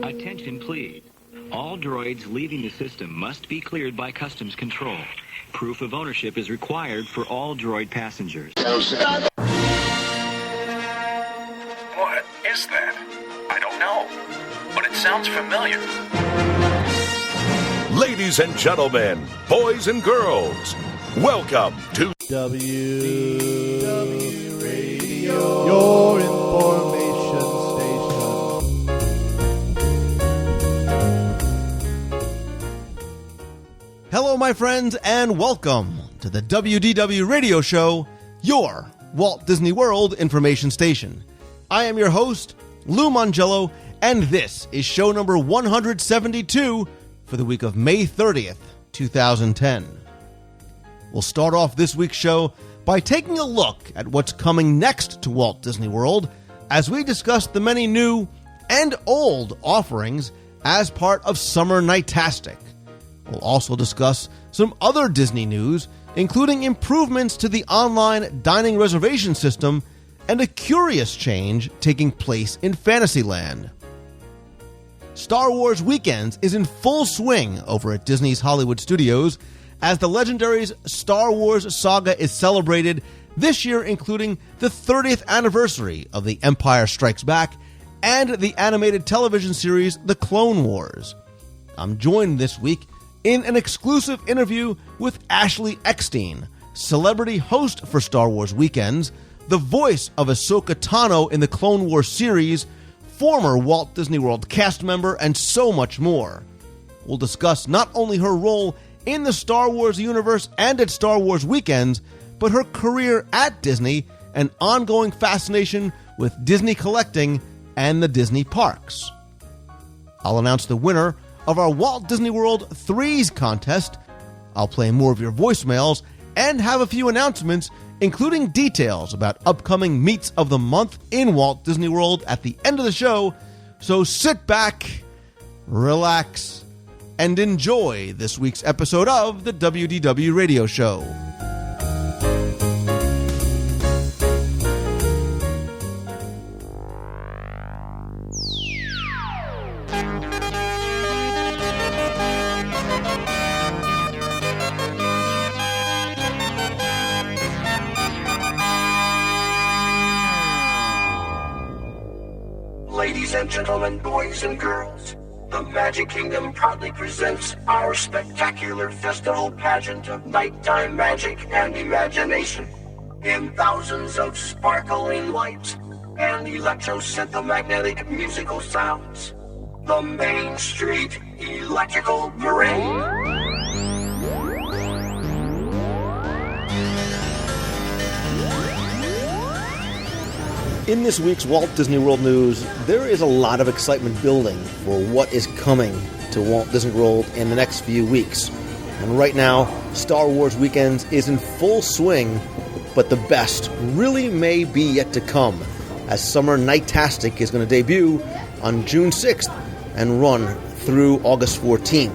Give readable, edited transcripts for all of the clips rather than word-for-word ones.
Attention, please. All droids leaving the system must be cleared by customs control. Proof of ownership is required for all droid passengers. What is that? I don't know, but it sounds familiar. Ladies and gentlemen, boys and girls, welcome to WDW Radio, your information station. Hello, my friends, and welcome to the WDW Radio Show, your Walt Disney World information station. I am your host, Lou Mongello, and this is show number 172 for the week of May 30th, 2010. We'll start off this week's show by taking a look at what's coming next to Walt Disney World as we discuss the many new and old offerings as part of Summer Nightastic. We'll also discuss some other Disney news, including improvements to the online dining reservation system and a curious change taking place in Fantasyland. Star Wars Weekends is in full swing over at Disney's Hollywood Studios as the Legendary's Star Wars saga is celebrated, this year including the 30th anniversary of The Empire Strikes Back and the animated television series The Clone Wars. I'm joined this week in an exclusive interview with Ashley Eckstein, celebrity host for Star Wars Weekends, the voice of Ahsoka Tano in the Clone Wars series, former Walt Disney World cast member, and so much more. We'll discuss not only her role in the Star Wars universe and at Star Wars Weekends, but her career at Disney and ongoing fascination with Disney collecting and the Disney parks. I'll announce the winner of our Walt Disney World Threes contest. I'll play more of your voicemails and have a few announcements, including details about upcoming meets of the month in Walt Disney World at the end of the show. So sit back, relax, and enjoy this week's episode of the WDW Radio Show. Ladies and gentlemen, boys and girls, the Magic Kingdom proudly presents our spectacular festival pageant of nighttime magic and imagination in thousands of sparkling lights and electromagnetic musical sounds. The Main Street Electrical Parade. In this week's Walt Disney World news, there is a lot of excitement building for what is coming to Walt Disney World in the next few weeks. And right now, Star Wars Weekends is in full swing, but the best really may be yet to come, as Summer Nightastic is going to debut on June 6th and run through August 14th.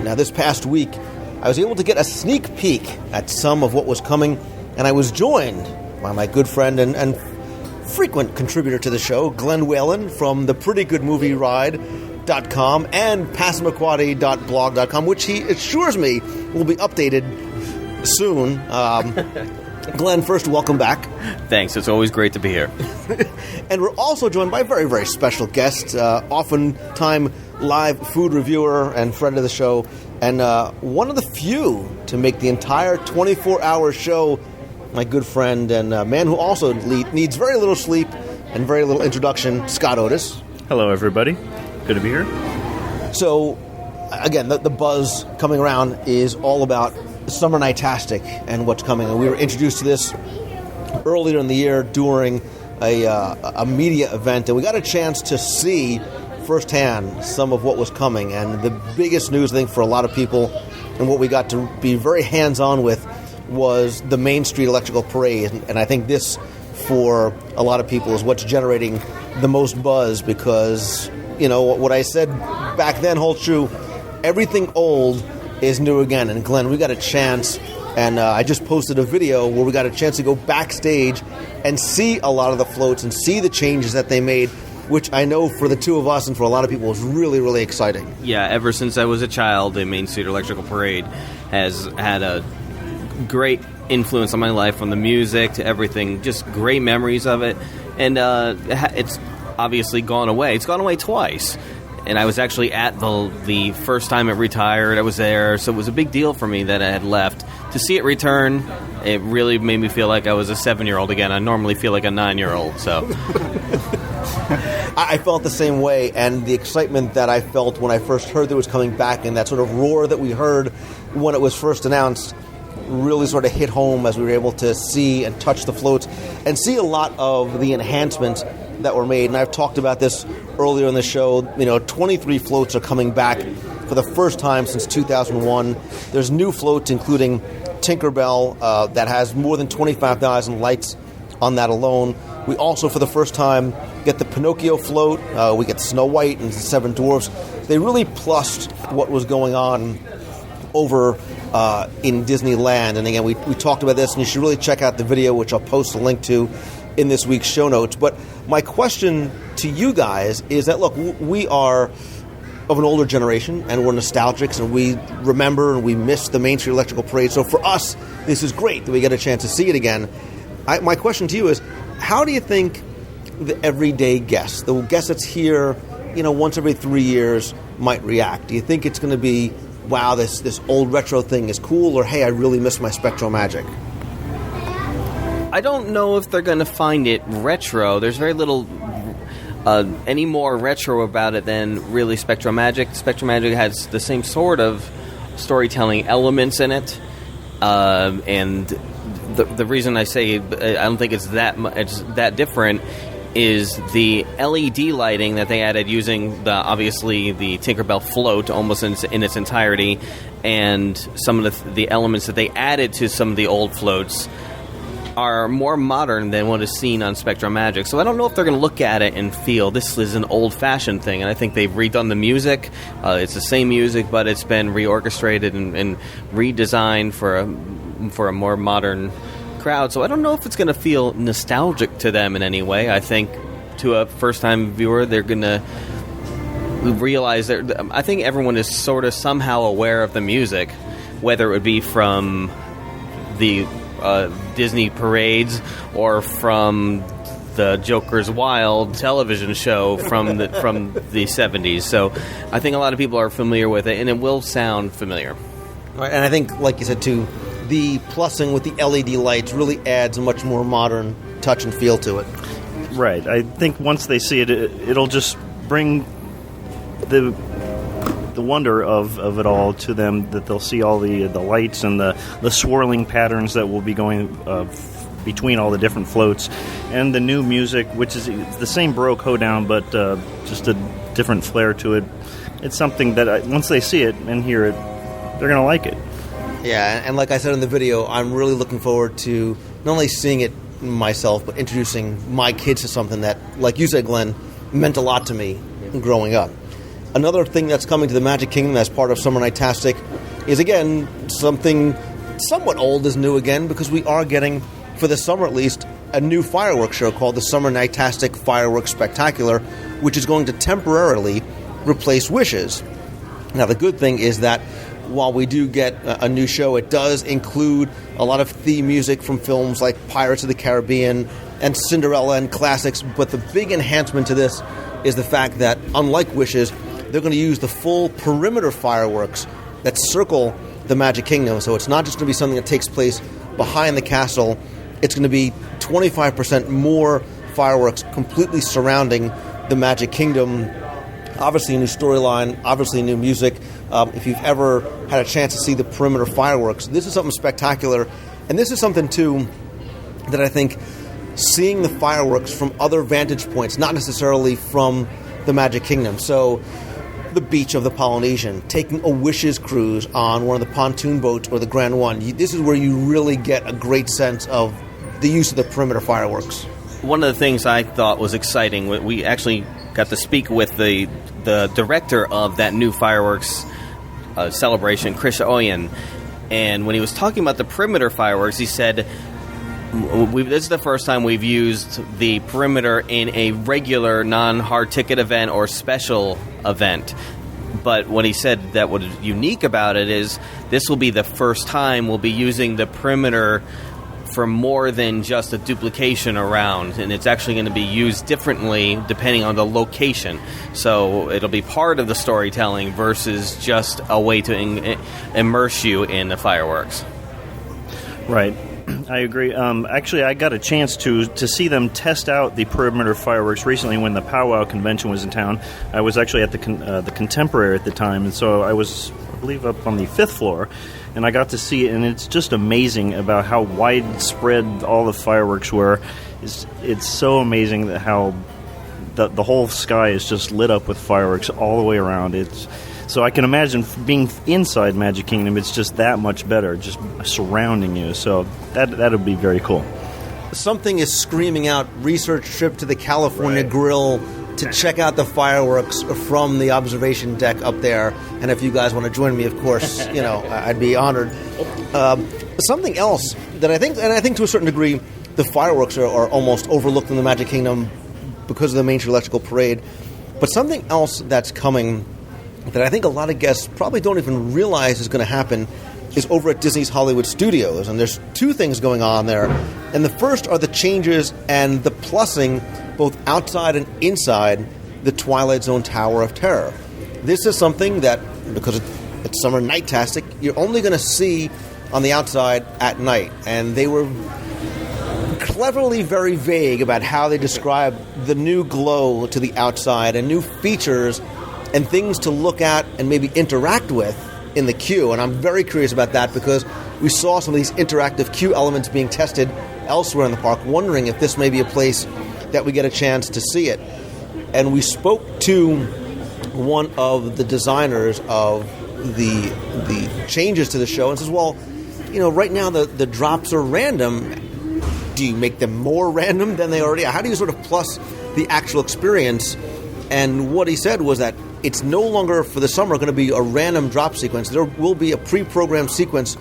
Now, this past week, I was able to get a sneak peek at some of what was coming, and I was joined by my good friend and frequent contributor to the show, Glenn Whalen from the PrettyGoodMovieRide.com and Passamaquoddy.blog.com, which he assures me will be updated soon. Glenn, first, welcome back. Thanks. It's always great to be here. And we're also joined by a very, very special guest, often-time live food reviewer and friend of the show, and one of the few to make the entire 24-hour show, my good friend and man who also needs very little sleep and very little introduction, Scott Otis. Hello, everybody. Good to be here. So, again, the buzz coming around is all about Summer Nightastic and what's coming. And we were introduced to this earlier in the year during a media event, and we got a chance to see firsthand some of what was coming. And the biggest news, I think, for a lot of people, and what we got to be very hands-on with, was the Main Street Electrical Parade. And I think this, for a lot of people, is what's generating the most buzz, because, you know, what I said back then holds true. Everything old is new again. And Glenn, we got a chance, and I just posted a video where we got a chance to go backstage and see a lot of the floats and see the changes that they made, which I know for the two of us and for a lot of people is really, really exciting. Yeah, ever since I was a child, the Main Street Electrical Parade has had a great influence on my life, from the music to everything, just great memories of it. And it's obviously gone away. It's gone away twice. And I was actually at the first time it retired. I was there, so it was a big deal for me that I had left. To see it return, it really made me feel like I was a 7-year-old again. I normally feel like a 9-year-old, so... I felt the same way, and the excitement that I felt when I first heard that it was coming back, and that sort of roar that we heard when it was first announced, really sort of hit home as we were able to see and touch the floats and see a lot of the enhancements that were made. And I've talked about this earlier in the show. You know, 23 floats are coming back for the first time since 2001. There's new floats, including Tinkerbell, that has more than 25,000 lights on that alone. We also, for the first time, get the Pinocchio float. We get Snow White and the Seven Dwarfs. They really plussed what was going on over in Disneyland. And again, we talked about this, and you should really check out the video, which I'll post a link to in this week's show notes. But my question to you guys is that, look, we are of an older generation, and we're nostalgics, and we remember and we miss the Main Street Electrical Parade. So for us, this is great that we get a chance to see it again. My question to you is, how do you think the everyday guest, the guest that's here, you know, once every 3 years, might react? Do you think it's going to be, wow, this old retro thing is cool, or hey, I really miss my Spectro Magic? I don't know if they're going to find it retro. There's very little any more retro about it than really Spectro Magic. Spectro Magic has the same sort of storytelling elements in it, and the reason I say I don't think it's that different is the LED lighting that they added using obviously the Tinkerbell float almost in its entirety, and some of the elements that they added to some of the old floats are more modern than what is seen on Spectro Magic. So I don't know if they're going to look at it and feel this is an old-fashioned thing. And I think they've redone the music. It's the same music, but it's been reorchestrated and redesigned for a more modern crowd. So I don't know if it's going to feel nostalgic to them in any way. I think to a first-time viewer, they're going to realize that I think everyone is sort of somehow aware of the music, whether it would be from the Disney parades or from the Joker's Wild television show from the 70s. So I think a lot of people are familiar with it, and it will sound familiar. Right, and I think, like you said, too, the plussing with the LED lights really adds a much more modern touch and feel to it. Right. I think once they see it, it'll just bring the wonder of it all to them, that they'll see all the lights and the swirling patterns that will be going between all the different floats, and the new music, which is the same Baroque hoedown, but just a different flair to it. It's something that once they see it and hear it, they're going to like it. Yeah, and like I said in the video, I'm really looking forward to not only seeing it myself, but introducing my kids to something that, like you said, Glenn, meant a lot to me growing up. Another thing that's coming to the Magic Kingdom as part of Summer Nightastic is, again, something somewhat old is new again, because we are getting, for the summer at least, a new fireworks show called the Summer Nightastic Fireworks Spectacular, which is going to temporarily replace Wishes. Now, the good thing is that while we do get a new show, it does include a lot of theme music from films like Pirates of the Caribbean and Cinderella and classics, but the big enhancement to this is the fact that, unlike Wishes, they're going to use the full perimeter fireworks that circle the Magic Kingdom. So it's not just going to be something that takes place behind the castle. It's going to be 25% more fireworks completely surrounding the Magic Kingdom. Obviously a new storyline, obviously new music. If you've ever had a chance to see the perimeter fireworks, this is something spectacular. And this is something, too, that I think seeing the fireworks from other vantage points, not necessarily from the Magic Kingdom. So the beach of the Polynesian, taking a Wishes cruise on one of the pontoon boats or the Grand One. This is where you really get a great sense of the use of the perimeter fireworks. One of the things I thought was exciting, we actually got to speak with the director of that new fireworks celebration, Chris Oyen, and when he was talking about the perimeter fireworks, he said, this is the first time we've used the perimeter in a regular non-hard ticket event or special event. But what he said that was unique about it is this will be the first time we'll be using the perimeter for more than just a duplication around, and it's actually going to be used differently depending on the location. So it'll be part of the storytelling versus just a way to immerse you in the fireworks. Right. I agree. Actually, I got a chance to see them test out the perimeter fireworks recently when the Powwow convention was in town. I was actually at the Contemporary at the time, and so I was, I believe, up on the 5th floor, and I got to see it, and it's just amazing about how widespread all the fireworks were. It's so amazing that how the whole sky is just lit up with fireworks all the way around. So I can imagine being inside Magic Kingdom, it's just that much better, just surrounding you. So that would be very cool. Something is screaming out, research trip to the California Grill to check out the fireworks from the observation deck up there. And if you guys want to join me, of course, I'd be honored. Something else that I think to a certain degree, the fireworks are almost overlooked in the Magic Kingdom because of the Main Street Electrical Parade. But something else that's coming that I think a lot of guests probably don't even realize is going to happen is over at Disney's Hollywood Studios. And there's two things going on there. And the first are the changes and the plussing both outside and inside the Twilight Zone Tower of Terror. This is something that, because it's summer night-tastic, you're only going to see on the outside at night. And they were cleverly very vague about how they describe the new glow to the outside and new features and things to look at and maybe interact with in the queue. And I'm very curious about that because we saw some of these interactive queue elements being tested elsewhere in the park, wondering if this may be a place that we get a chance to see it. And we spoke to one of the designers of the changes to the show and says, well, right now the drops are random. Do you make them more random than they already are? How do you sort of plus the actual experience? And what he said was that it's no longer for the summer going to be a random drop sequence. There will be a pre-programmed sequence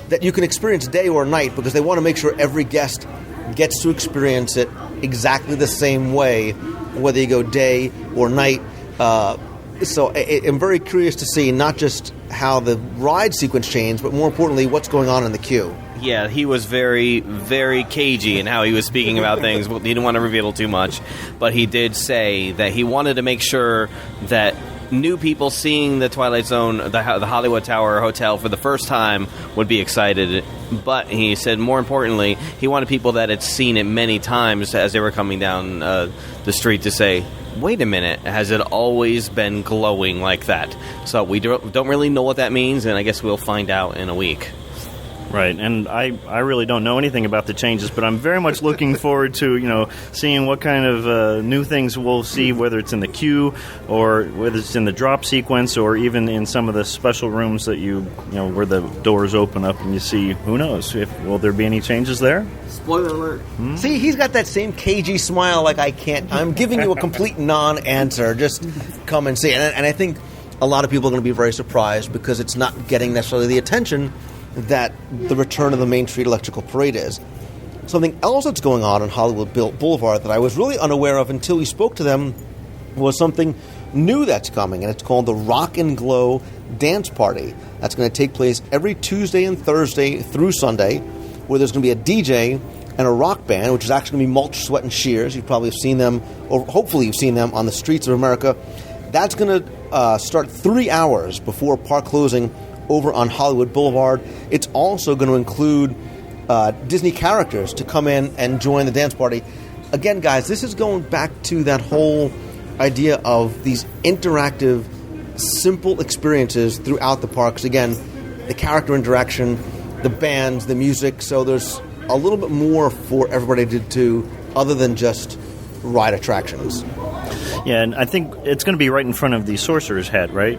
that you can experience day or night because they want to make sure every guest gets to experience it exactly the same way, whether you go day or night. So I'm very curious to see not just how the ride sequence changed, but more importantly, what's going on in the queue. Yeah, he was very, very cagey in how he was speaking about things. He didn't want to reveal too much, but he did say that he wanted to make sure that new people seeing the Twilight Zone, the Hollywood Tower Hotel for the first time would be excited. But he said, more importantly, he wanted people that had seen it many times as they were coming down the street to say, wait a minute, has it always been glowing like that? So we don't really know what that means, and I guess we'll find out in a week. Right, and I really don't know anything about the changes, but I'm very much looking forward to, seeing what kind of new things we'll see, whether it's in the queue or whether it's in the drop sequence or even in some of the special rooms that where the doors open up and you see, who knows, will there be any changes there? Spoiler alert. See, he's got that same cagey smile like I'm giving you a complete non-answer. Just come and see. And I think a lot of people are going to be very surprised because it's not getting necessarily the attention that the return of the Main Street Electrical Parade is. Something else that's going on Hollywood Boulevard that I was really unaware of until we spoke to them was something new that's coming, and it's called the Rock and Glow Dance Party. That's going to take place every Tuesday and Thursday through Sunday, where there's going to be a DJ and a rock band, which is actually going to be Mulch, Sweat, and Shears. You probably have seen them, or hopefully you've seen them on the streets of America. That's going to start 3 hours before park closing over on Hollywood Boulevard. It's also going to include Disney characters to come in and join the dance party. Again, guys, this is going back to that whole idea of these interactive, simple experiences throughout the parks. Again, the character interaction, the bands, the music. So there's a little bit more for everybody to do other than just ride attractions. Yeah, and I think it's going to be right in front of the Sorcerer's Head, right?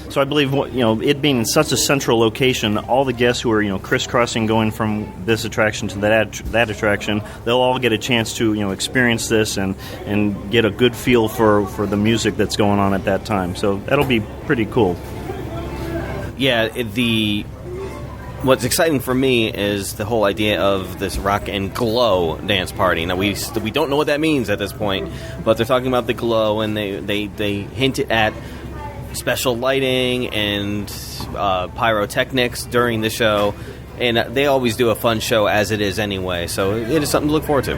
So I believe, it being in such a central location, all the guests who are, crisscrossing going from this attraction to that attraction, they'll all get a chance to, experience this and get a good feel for the music that's going on at that time. So that'll be pretty cool. Yeah, what's exciting for me is the whole idea of this rock and glow dance party. Now, we don't know what that means at this point, but they're talking about the glow, and they hint at special lighting and pyrotechnics during the show, and they always do a fun show as it is anyway, so it is something to look forward to.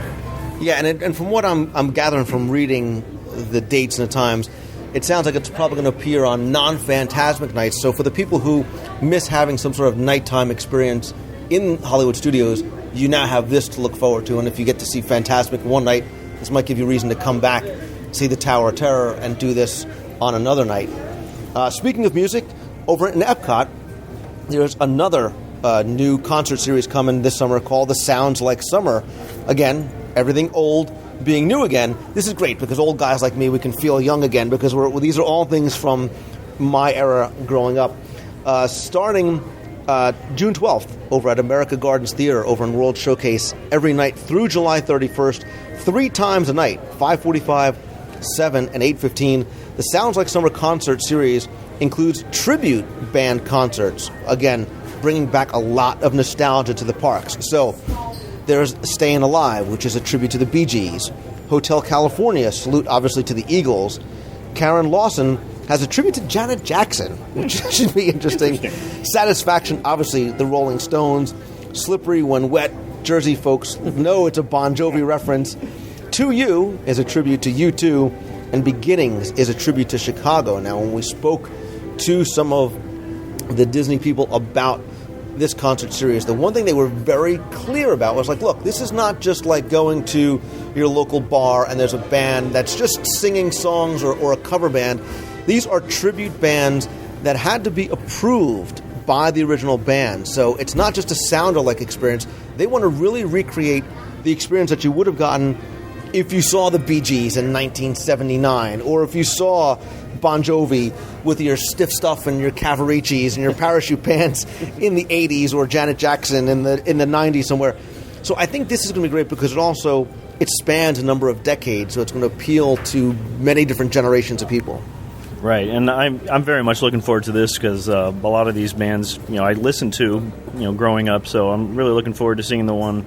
Yeah, and from what I'm gathering from reading the dates and the times, it sounds like it's probably going to appear on non-Phantasmic nights. So for the people who miss having some sort of nighttime experience in Hollywood Studios, you now have this to look forward to. And if you get to see Phantasmic one night, this might give you reason to come back, see the Tower of Terror, and do this on another night. Speaking of music, over in Epcot, there's another new concert series coming this summer called The Sounds Like Summer. Again, everything old being new again. This is great because old guys like me, we can feel young again because these are all things from my era growing up. Starting June 12th over at America Gardens Theater over in World Showcase every night through July 31st, 3 times a night, 5:45, 7, and 8:15. The Sounds Like Summer concert series includes tribute band concerts, again, bringing back a lot of nostalgia to the parks. So there's Stayin' Alive, which is a tribute to the Bee Gees. Hotel California, salute obviously to the Eagles. Karen Lawson has a tribute to Janet Jackson, which should be interesting. Satisfaction, obviously, the Rolling Stones. Slippery When Wet, Jersey folks know it's a Bon Jovi reference. To You is a tribute to U2, and Beginnings is a tribute to Chicago. Now, when we spoke to some of the Disney people about this concert series, the one thing they were very clear about was like, look, this is not just like going to your local bar and there's a band that's just singing songs or a cover band. These are tribute bands that had to be approved by the original band. So it's not just a sound-alike experience. They want to really recreate the experience that you would have gotten if you saw the Bee Gees in 1979, or if you saw Bon Jovi with your stiff stuff and your Cavariccis and your parachute pants in the 80s, or Janet Jackson in the 90s somewhere. So I think this is going to be great because it spans a number of decades, so it's going to appeal to many different generations of people. Right, and I'm very much looking forward to this because a lot of these bands, I listened to, growing up. So I'm really looking forward to seeing the one.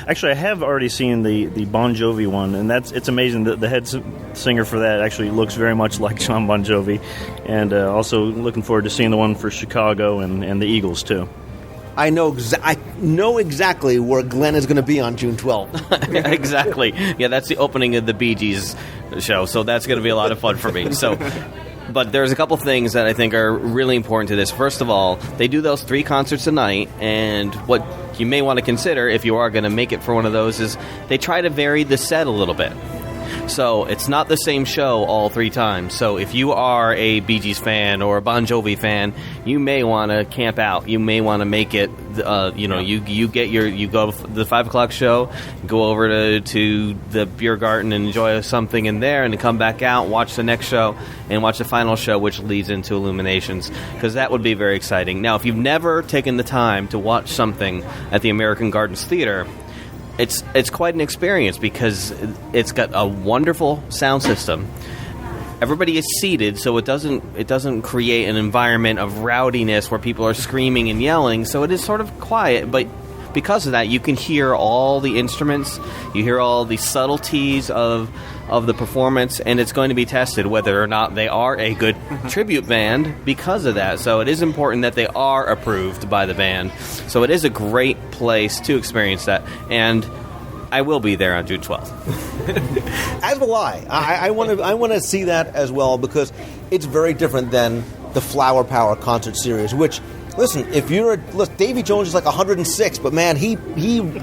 Actually, I have already seen the Bon Jovi one, and it's amazing that the head singer for that actually looks very much like John Bon Jovi. And also looking forward to seeing the one for Chicago and the Eagles too. I know exactly where Glenn is going to be on June 12th. Exactly. Yeah, that's the opening of the Bee Gees show, so that's going to be a lot of fun for me. So. But there's a couple things that I think are really important to this. First of all, they do those 3 concerts a night, and what you may want to consider if you are going to make it for one of those is they try to vary the set a little bit. So it's not the same show all 3 times. So if you are a Bee Gees fan or a Bon Jovi fan, you may want to camp out. You may want to make it. You go to the 5 o'clock show, go over to the beer garden and enjoy something in there, and then come back out, watch the next show, and watch the final show, which leads into Illuminations, because that would be very exciting. Now, if you've never taken the time to watch something at the American Gardens Theater, it's quite an experience because it's got a wonderful sound system. Everybody is seated, so it doesn't create an environment of rowdiness where people are screaming and yelling. So it is sort of quiet, but because of that, you can hear all the instruments, you hear all the subtleties of the performance, and it's going to be tested whether or not they are a good tribute band because of that. So it is important that they are approved by the band. So it is a great place to experience that, and I will be there on June 12th. As will I. I want to see that as well because it's very different than the Flower Power concert series, which, listen, Davy Jones is like 106, but man, he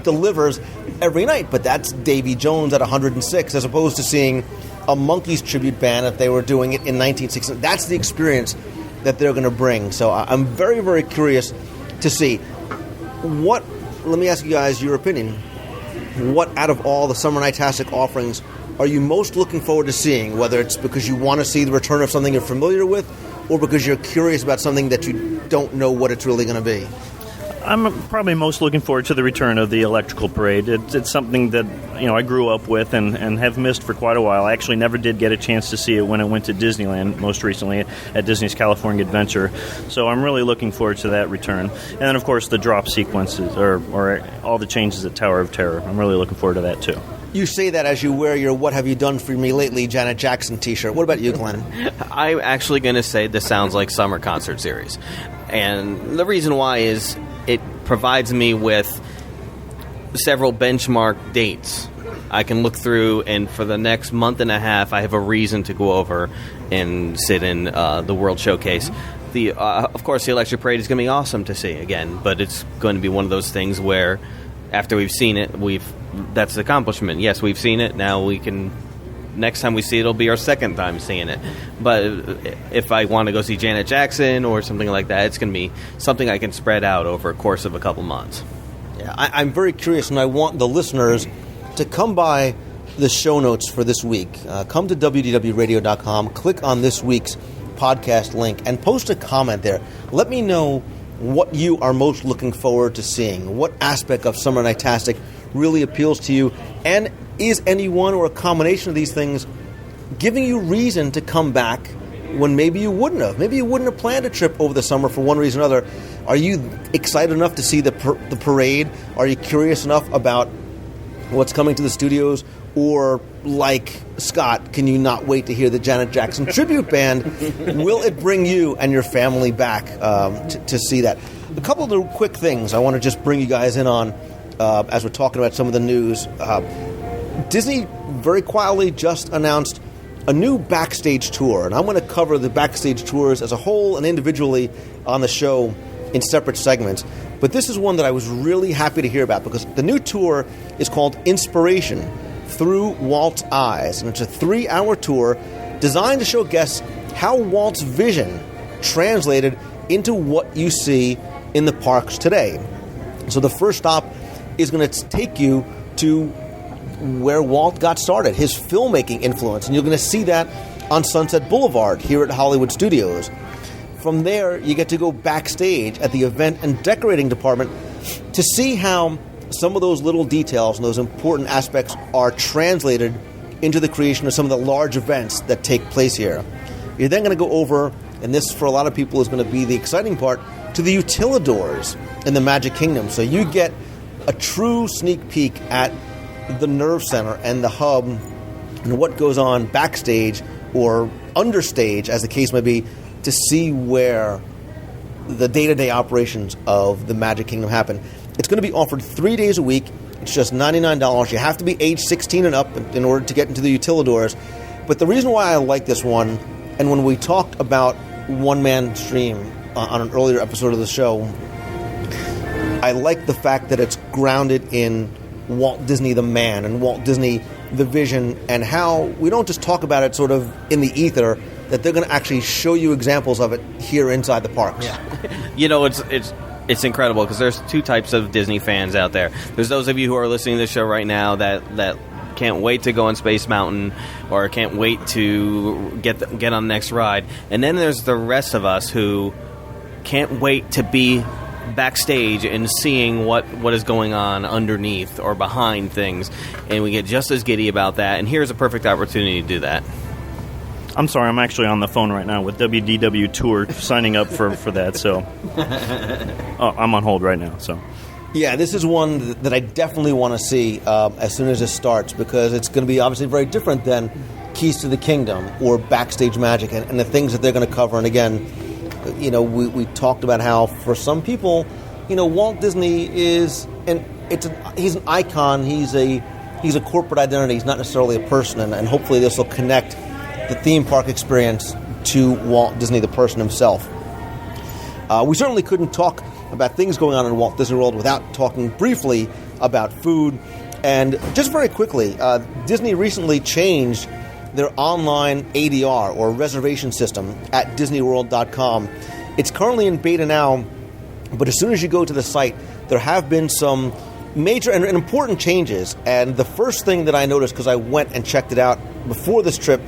delivers every night. But that's Davy Jones at 106, as opposed to seeing a Monkees tribute band if they were doing it in 1960. That's the experience that they're going to bring. So I'm very, very curious to see let me ask you guys your opinion. What out of all the Summer Nightastic offerings are you most looking forward to seeing, whether it's because you want to see the return of something you're familiar with or because you're curious about something that you don't know what it's really going to be? I'm probably most looking forward to the return of the electrical parade. It's something that I grew up with and have missed for quite a while. I actually never did get a chance to see it when I went to Disneyland most recently at Disney's California Adventure. So I'm really looking forward to that return. And then, of course, the drop sequences or all the changes at Tower of Terror. I'm really looking forward to that, too. You say that as you wear your What Have You Done For Me Lately Janet Jackson t-shirt. What about you, Glenn? I'm actually going to say this sounds like summer concert series. And the reason why is it provides me with several benchmark dates I can look through, and for the next month and a half, I have a reason to go over and sit in the World Showcase. Of course, the Electric Parade is going to be awesome to see again, but it's going to be one of those things where after we've seen it, that's the accomplishment. Yes, we've seen it. Now we can. Next time we see it, it'll be our second time seeing it. But if I want to go see Janet Jackson or something like that, it's going to be something I can spread out over a course of a couple months. Yeah, I'm very curious, and I want the listeners to come by the show notes for this week. Come to WDWradio.com, click on this week's podcast link, and post a comment there. Let me know what you are most looking forward to seeing. What aspect of Summer Nightastic really appeals to you, and is any one or a combination of these things giving you reason to come back when maybe you wouldn't have? Maybe you wouldn't have planned a trip over the summer for one reason or another. Are you excited enough to see the parade? Are you curious enough about what's coming to the studios? Or, like Scott, can you not wait to hear the Janet Jackson tribute band? Will it bring you and your family back to see that? A couple of the quick things I want to just bring you guys in on as we're talking about some of the news. Disney very quietly just announced a new backstage tour, and I'm going to cover the backstage tours as a whole and individually on the show in separate segments. But this is one that I was really happy to hear about because the new tour is called Inspiration Through Walt's Eyes, and it's a 3-hour tour designed to show guests how Walt's vision translated into what you see in the parks today. So the first stop is going to take you to where Walt got started, his filmmaking influence, and you're going to see that on Sunset Boulevard here at Hollywood Studios. From there, you get to go backstage at the event and decorating department to see how some of those little details and those important aspects are translated into the creation of some of the large events that take place here. You're then going to go over, and this for a lot of people is going to be the exciting part, to the utilidors in the Magic Kingdom. So you get a true sneak peek at the nerve center and the hub and what goes on backstage or understage, as the case may be, to see where the day-to-day operations of the Magic Kingdom happen. It's going to be offered 3 days a week. It's just $99. You have to be age 16 and up in order to get into the utilidors. But the reason why I like this one, and when we talked about One Man Stream on an earlier episode of the show, I like the fact that it's grounded in Walt Disney the man and Walt Disney the vision, and how we don't just talk about it sort of in the ether, that they're going to actually show you examples of it here inside the parks. Yeah. It's incredible because there's two types of Disney fans out there. There's those of you who are listening to the show right now that can't wait to go on Space Mountain or can't wait to get on the next ride. And then there's the rest of us who can't wait to be backstage and seeing what is going on underneath or behind things. And we get just as giddy about that. And here's a perfect opportunity to do that. I'm sorry, I'm actually on the phone right now with WDW Tour signing up for that, so I'm on hold right now. So, yeah, this is one that I definitely want to see as soon as it starts, because it's going to be obviously very different than Keys to the Kingdom or Backstage Magic and the things that they're going to cover. And again, we talked about how for some people, Walt Disney is he's an icon. He's a corporate identity. He's not necessarily a person, and hopefully this will connect the theme park experience to Walt Disney, the person himself. We certainly couldn't talk about things going on in Walt Disney World without talking briefly about food. And just very quickly, Disney recently changed their online ADR, or reservation system, at DisneyWorld.com. It's currently in beta now, but as soon as you go to the site, there have been some major and important changes. And the first thing that I noticed, because I went and checked it out before this trip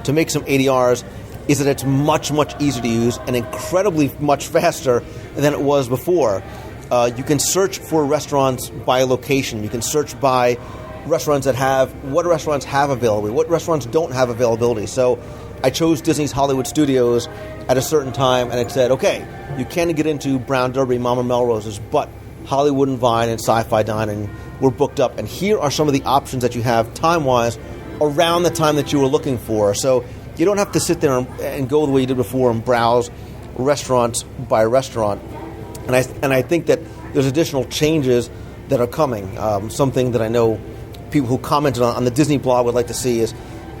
to make some ADRs, is that it's much, much easier to use and incredibly much faster than it was before. You can search for restaurants by location. You can search by restaurants what restaurants have availability, what restaurants don't have availability. So I chose Disney's Hollywood Studios at a certain time, and it said, okay, you can get into Brown Derby, Mama Melrose's, but Hollywood and Vine and Sci-Fi Dining were booked up. And here are some of the options that you have time-wise around the time that you were looking for. So you don't have to sit there and go the way you did before and browse restaurants by restaurant. And I think that there's additional changes that are coming. Something that I know people who commented on the Disney blog would like to see is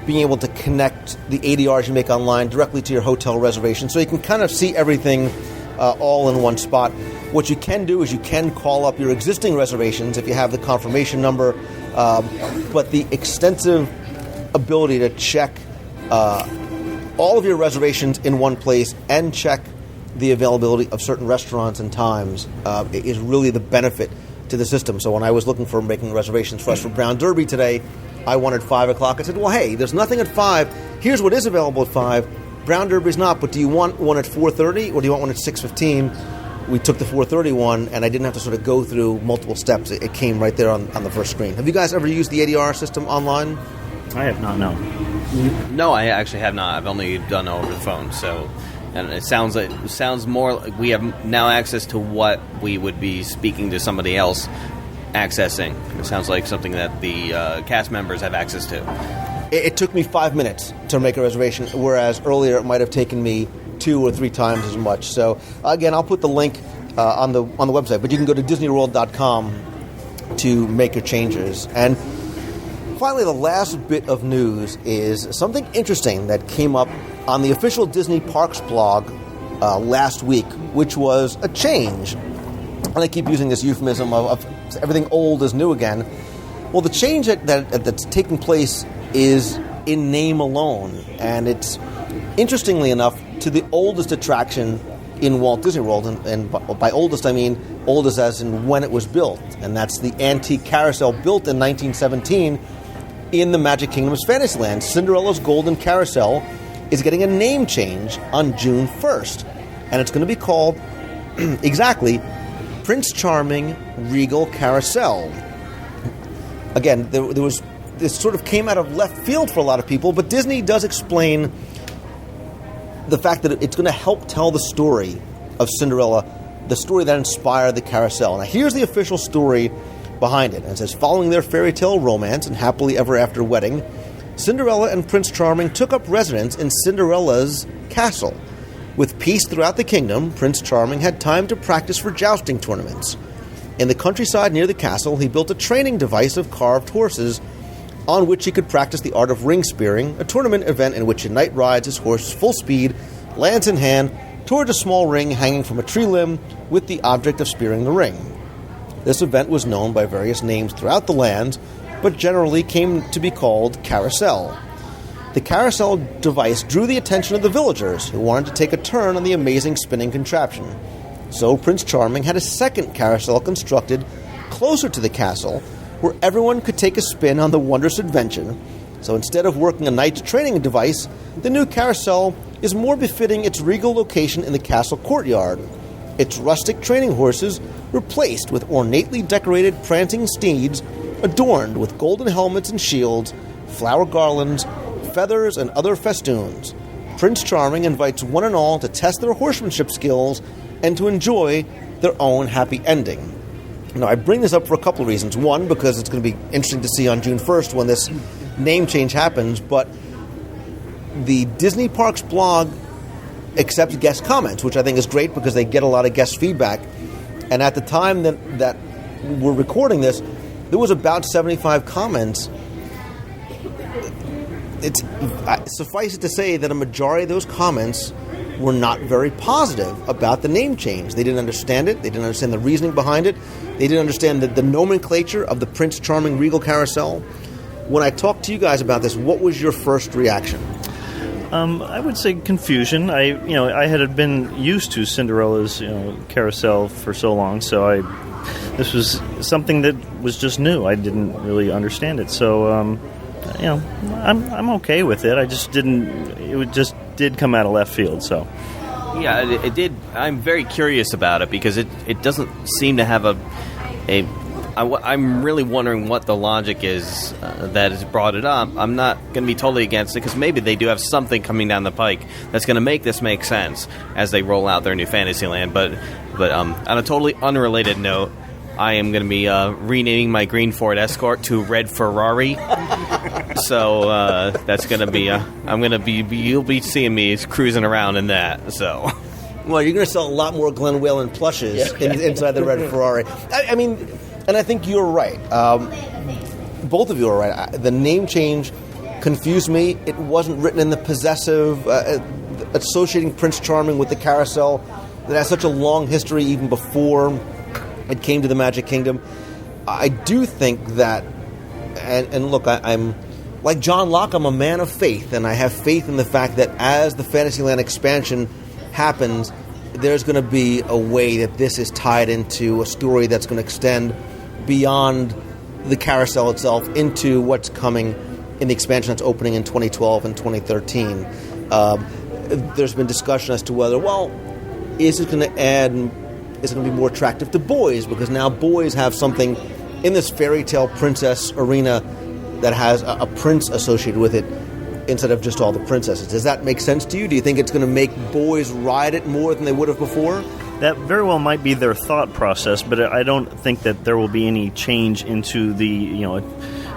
being able to connect the ADRs you make online directly to your hotel reservation, so you can kind of see everything all in one spot. What you can do is you can call up your existing reservations if you have the confirmation number, but the extensive ability to check all of your reservations in one place and check the availability of certain restaurants and times is really the benefit to the system. So when I was looking for making reservations for us for Brown Derby today, I wanted 5 o'clock. I said, well, hey, there's nothing at 5. Here's what is available at 5. Brown Derby's not, but do you want one at 4:30 or do you want one at 6:15? We took the 4:30 one, and I didn't have to sort of go through multiple steps. It came right there on the first screen. Have you guys ever used the ADR system online? I have not, no. No, I actually have not. I've only done it over the phone, so... And it sounds more like we have now access to what we would be speaking to somebody else accessing. It sounds like something that the cast members have access to. It took me 5 minutes to make a reservation, whereas earlier it might have taken me 2 or 3 times as much. So again, I'll put the link on the website, but you can go to DisneyWorld.com to make your changes. And finally, the last bit of news is something interesting that came up on the official Disney Parks blog last week, which was a change. And I keep using this euphemism of everything old is new again. Well, the change that's taking place is in name alone. And it's, interestingly enough, to the oldest attraction in Walt Disney World. And by oldest, I mean oldest as in when it was built. And that's the antique carousel built in 1917 in the Magic Kingdom's Fantasyland. Cinderella's Golden Carousel is getting a name change on June 1st. And it's going to be called, exactly, Prince Charming Regal Carousel. Again, this sort of came out of left field for a lot of people, but Disney does explain the fact that it's going to help tell the story of Cinderella, the story that inspired the carousel. Now, here's the official story behind it. And it says, following their fairy tale romance and happily ever after wedding, Cinderella and Prince Charming took up residence in Cinderella's castle. With peace throughout the kingdom, Prince Charming had time to practice for jousting tournaments. In the countryside near the castle, he built a training device of carved horses on which he could practice the art of ring spearing, a tournament event in which a knight rides his horse full speed, lance in hand, towards a small ring hanging from a tree limb with the object of spearing the ring. This event was known by various names throughout the land, but generally came to be called Carousel. The carousel device drew the attention of the villagers, who wanted to take a turn on the amazing spinning contraption. So Prince Charming had a second carousel constructed closer to the castle, where everyone could take a spin on the wondrous invention. So instead of working a knight's training device, the new carousel is more befitting its regal location in the castle courtyard. Its rustic training horses were placed with ornately decorated prancing steeds adorned with golden helmets and shields, flower garlands, feathers, and other festoons. Prince Charming invites one and all to test their horsemanship skills and to enjoy their own happy ending. Now, I bring this up for a couple of reasons. One, because it's going to be interesting to see on June 1st when this name change happens, but the Disney Parks blog accepts guest comments, which I think is great because they get a lot of guest feedback. And at the time that we're recording this, there was about 75 comments. Suffice it to say that a majority of those comments were not very positive about the name change. They didn't understand it. They didn't understand the reasoning behind it. They didn't understand the nomenclature of the Prince Charming Regal Carousel. When I talked to you guys about this, what was your first reaction? I would say confusion. I had been used to Cinderella's carousel for so long, so this was something that was just new. I didn't really understand it, so I'm okay with it. I just didn't. It just did come out of left field, so. Yeah, it did. I'm very curious about it because it doesn't seem to have I'm really wondering what the logic is that has brought it up. I'm not going to be totally against it because maybe they do have something coming down the pike that's going to make this make sense as they roll out their new Fantasyland. But on a totally unrelated note, I am going to be renaming my green Ford Escort to Red Ferrari. So that's going to be you'll be seeing me cruising around in that. So. Well, you're going to sell a lot more Glen Whalen plushes inside the Red Ferrari. I mean, and I think you're right. Both of you are right. The name change confused me. It wasn't written in the possessive, associating Prince Charming with the carousel that has such a long history even before it came to the Magic Kingdom. I do think that, and look, I'm like John Locke, I'm a man of faith, and I have faith in the fact that as the Fantasyland expansion happens, there's going to be a way that this is tied into a story that's going to extend beyond the carousel itself into what's coming in the expansion that's opening in 2012 and 2013. There's been discussion as to whether, is it going to be more attractive to boys, because now boys have something in this fairy tale princess arena that has a prince associated with it instead of just all the princesses. Does that make sense to you? Do you think it's going to make boys ride it more than they would have before? That very well might be their thought process, but I don't think that there will be any change into the,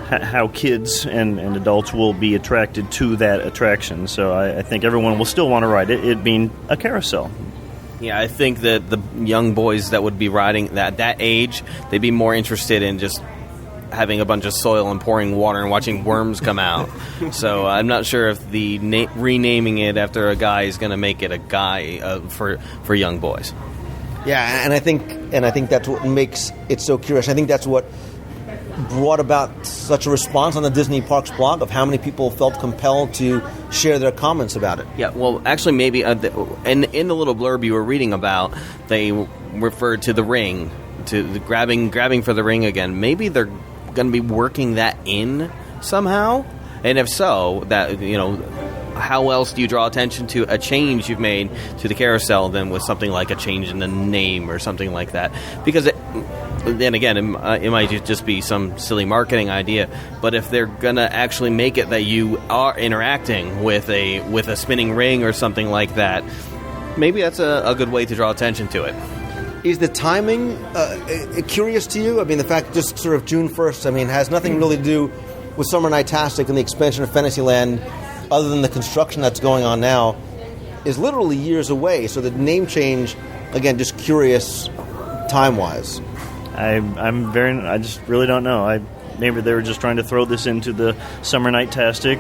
how kids and adults will be attracted to that attraction. So I think everyone will still want to ride it being a carousel. Yeah, I think that the young boys that would be riding that age, they'd be more interested in just having a bunch of soil and pouring water and watching worms come out. So I'm not sure if the renaming it after a guy is going to make it a guy for young boys. Yeah, and I think that's what makes it so curious. I think that's what brought about such a response on the Disney Parks blog of how many people felt compelled to share their comments about it. Yeah, well, actually, maybe in the little blurb you were reading about, they referred to the ring, to the grabbing for the ring again. Maybe they're going to be working that in somehow, and if so, that how else do you draw attention to a change you've made to the carousel than with something like a change in the name or something like that? Because then again, it might just be some silly marketing idea. But if they're gonna actually make it that you are interacting with a spinning ring or something like that, maybe that's a good way to draw attention to it. Is the timing curious to you? I mean, the fact just sort of June 1st, has nothing really to do with Summer Nightastic and the expansion of Fantasyland, other than the construction that's going on now, is literally years away. So the name change, again, just curious time-wise. I just really don't know. Maybe they were just trying to throw this into the Summer Nightastic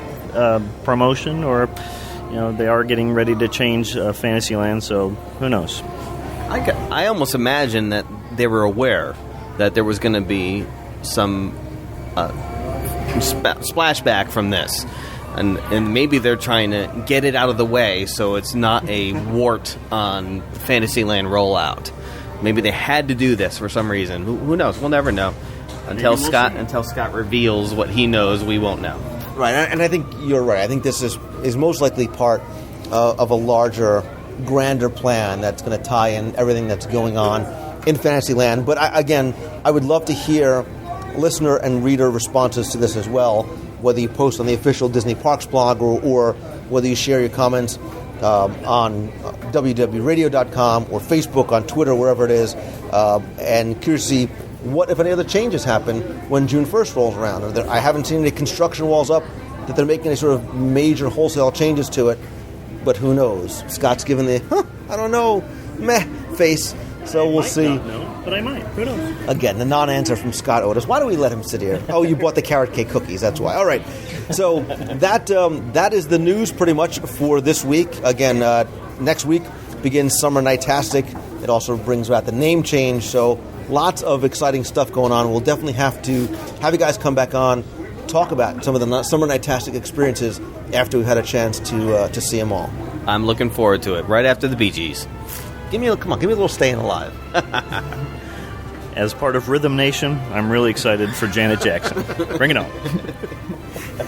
promotion, or they are getting ready to change Fantasyland. So who knows? I almost imagine that they were aware that there was going to be some splashback from this. And maybe they're trying to get it out of the way so it's not a wart on Fantasyland rollout. Maybe they had to do this for some reason. Who knows? We'll never know. Until Scott reveals what he knows, we won't know. Right, and I think you're right. I think this is most likely part of a larger, grander plan that's going to tie in everything that's going on in Fantasyland. But I would love to hear listener and reader responses to this as well, whether you post on the official Disney Parks blog or whether you share your comments on WDWRadio.com or Facebook, on Twitter, wherever it is. And curious to see what, if any, other changes happen when June 1st rolls around. I haven't seen any construction walls up that they're making any sort of major wholesale changes to it, but who knows? Scott's given the, I don't know, meh face. So we'll see. Not know, but I might. Who knows? Again, the non-answer from Scott Otis. Why do we let him sit here? Oh, you bought the carrot cake cookies. That's why. All right. So that is the news pretty much for this week. Again, next week begins Summer Nightastic. It also brings about the name change. So lots of exciting stuff going on. We'll definitely have to have you guys come back on, talk about some of the Summer Nightastic experiences after we've had a chance to see them all. I'm looking forward to it. Right after the Bee Gees. Give me a little Staying Alive. As part of Rhythm Nation, I'm really excited for Janet Jackson. Bring it on.